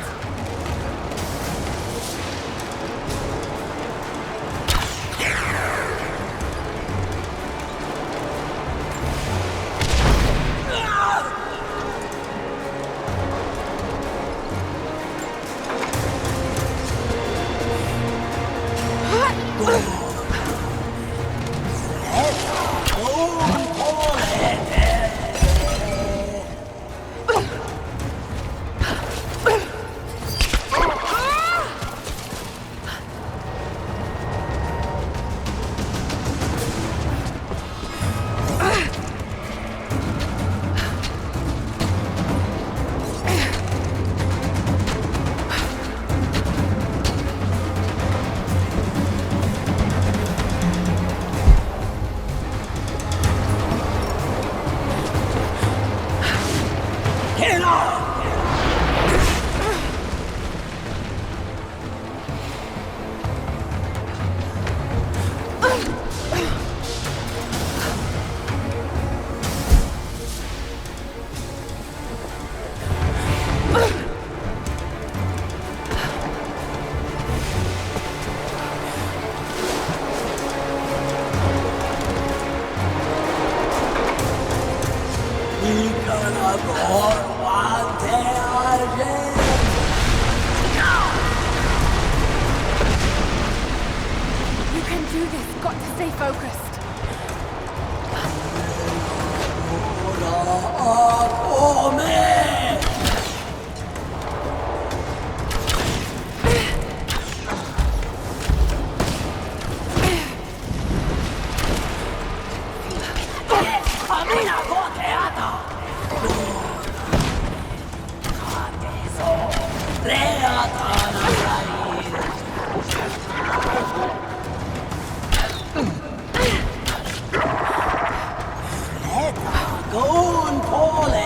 You can do this. Got to stay focused.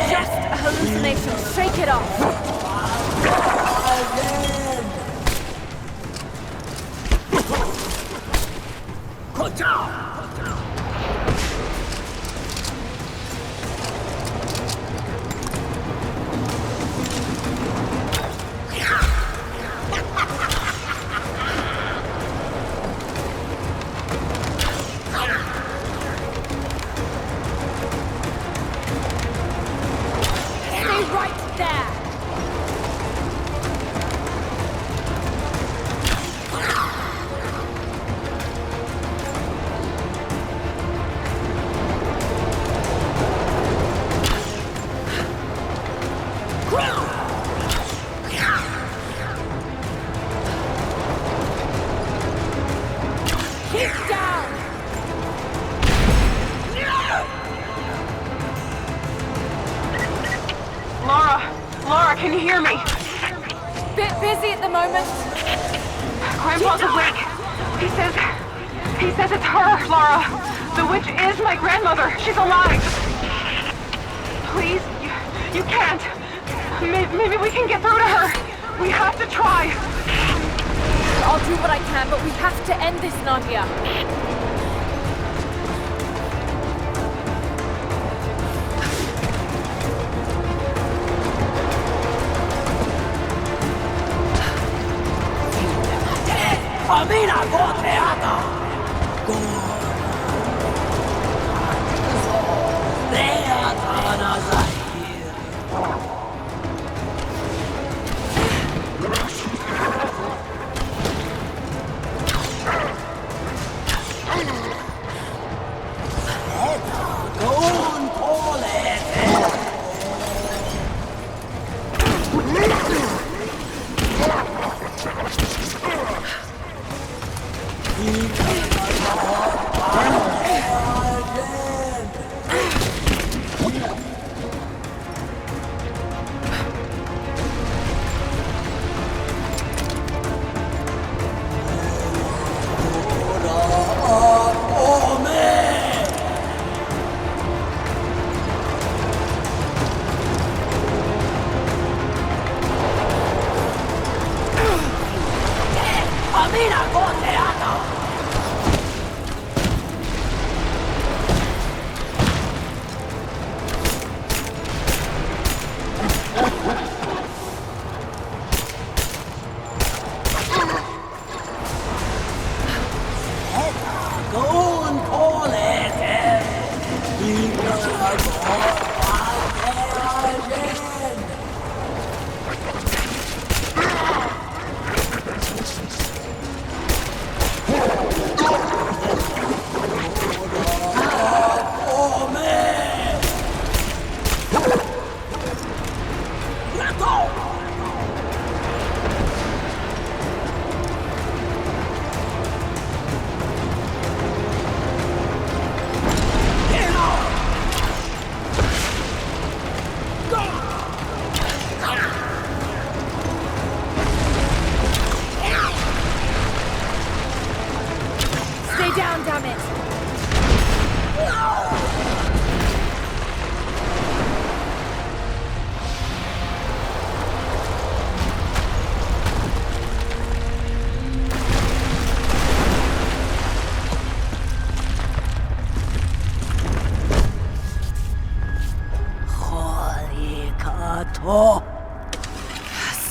Just a hallucination. Shake it off. Good job! Stay right there. Keep down. Lara, can you hear me? Bit busy at the moment. Grandpa's awake. He says it's her, Lara. The witch is my grandmother. She's alive. Please, you can't. Maybe we can get through to her. We have to try. I'll do what I can, but we have to end this, Nadia.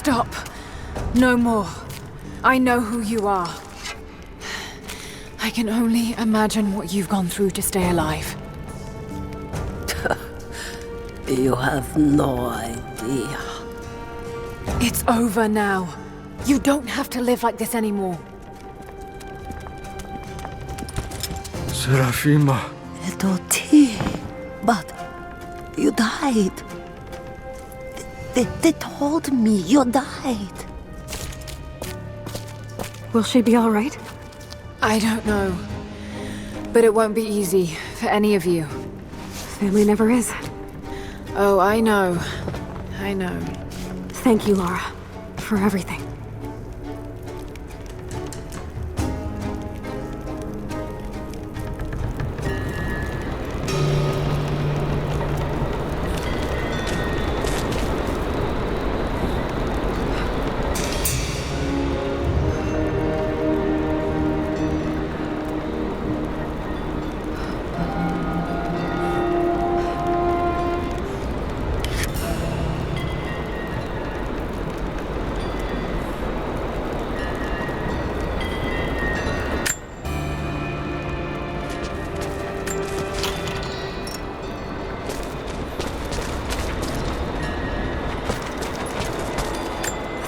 Stop. No more. I know who you are. I can only imagine what you've gone through to stay alive. You have no idea. It's over now. You don't have to live like this anymore. Serafima. But you died. They told me you died. Will she be all right? I don't know. But it won't be easy for any of you. Family never is. Oh, I know. I know. Thank you, Lara, for everything.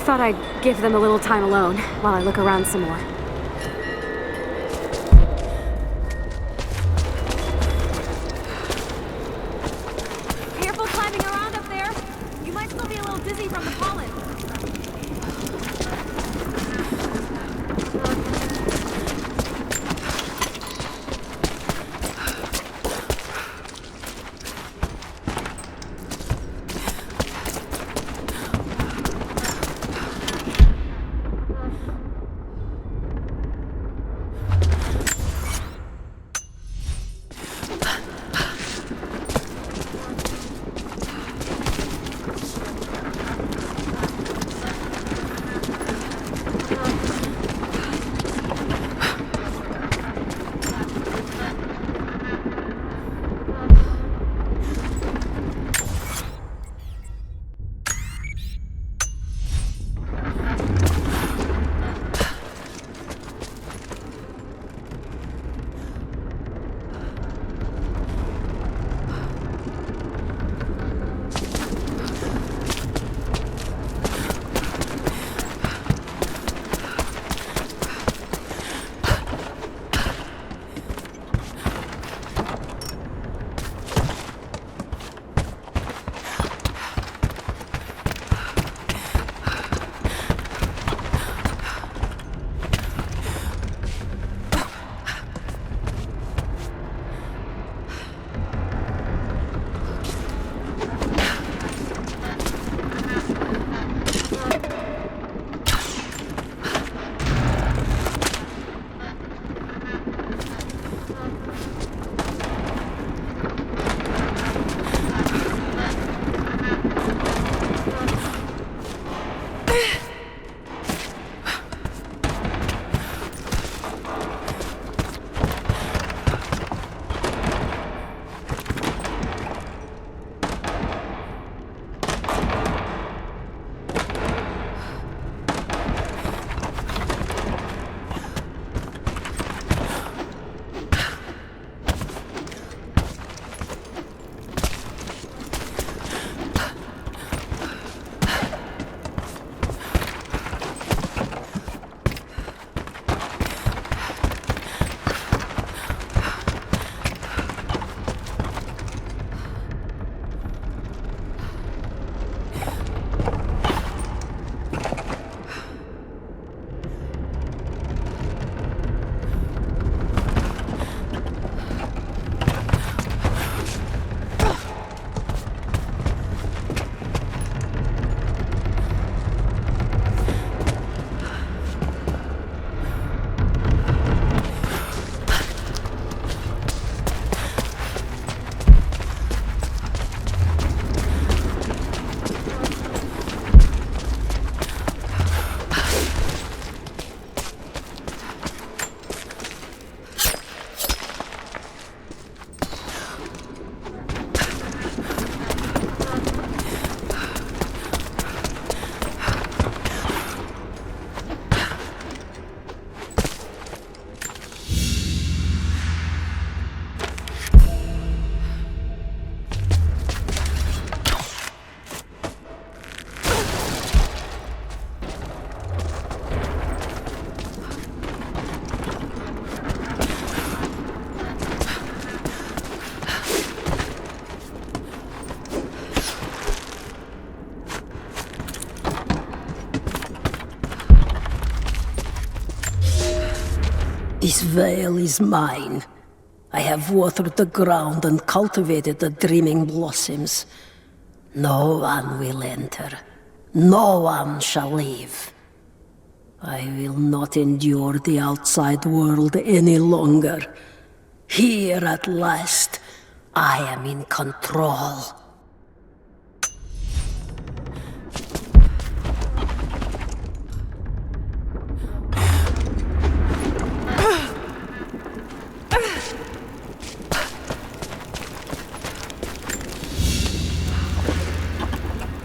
Thought I'd give them a little time alone while I look around some more. Careful climbing around up there. You might still be a little dizzy from the pollen. This Vale is mine. I have watered the ground and cultivated the dreaming blossoms. No one will enter. No one shall leave. I will not endure the outside world any longer. Here at last, I am in control.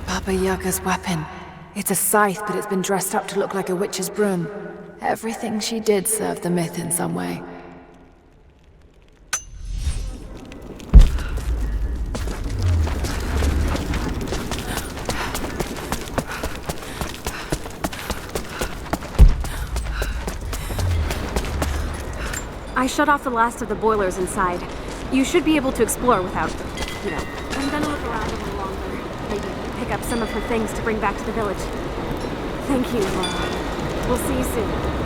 Baba Yaga's weapon. It's a scythe, but it's been dressed up to look like a witch's broom. Everything she did served the myth in some way. I shut off the last of the boilers inside. You should be able to explore without, I'm gonna look around a little longer. Maybe pick up some of her things to bring back to the village. Thank you, Lara. We'll see you soon.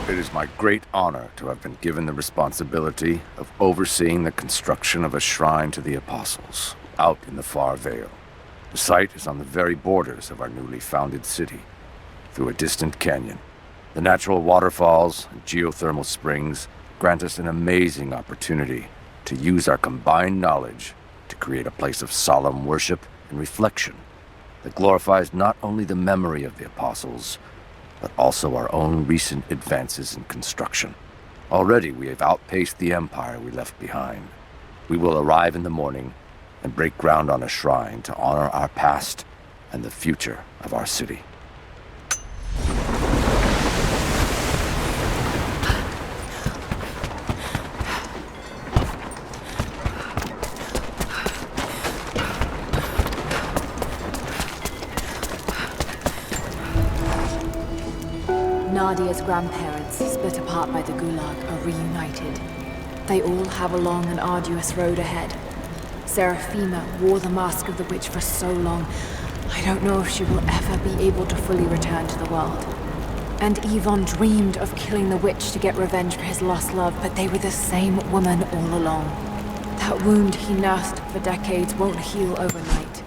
It is my great honor to have been given the responsibility of overseeing the construction of a shrine to the Apostles, out in the far Vale. The site is on the very borders of our newly founded city, through a distant canyon. The natural waterfalls and geothermal springs grant us an amazing opportunity to use our combined knowledge to create a place of solemn worship and reflection that glorifies not only the memory of the Apostles, but also our own recent advances in construction. Already we have outpaced the empire we left behind. We will arrive in the morning and break ground on a shrine to honor our past and the future of our city. Nadia's grandparents, split apart by the gulag, are reunited. They all have a long and arduous road ahead. Serafima wore the mask of the witch for so long, I don't know if she will ever be able to fully return to the world. And Yvonne dreamed of killing the witch to get revenge for his lost love, but they were the same woman all along. That wound he nursed for decades won't heal overnight.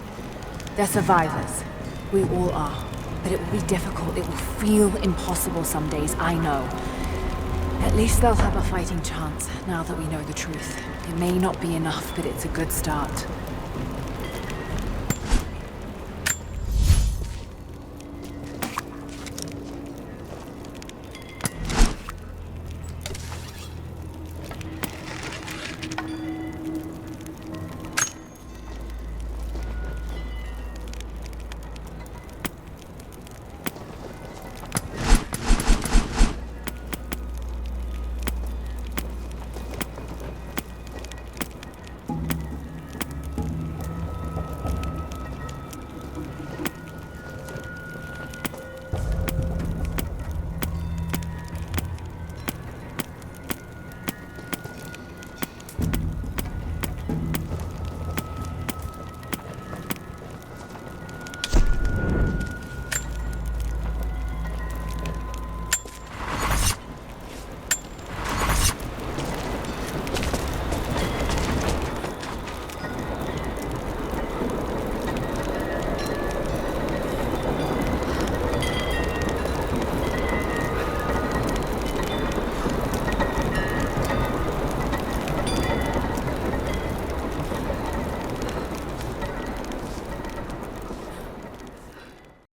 They're survivors. We all are. But it will be difficult. It will feel impossible some days, I know. At least they'll have a fighting chance, now that we know the truth. It may not be enough, but it's a good start.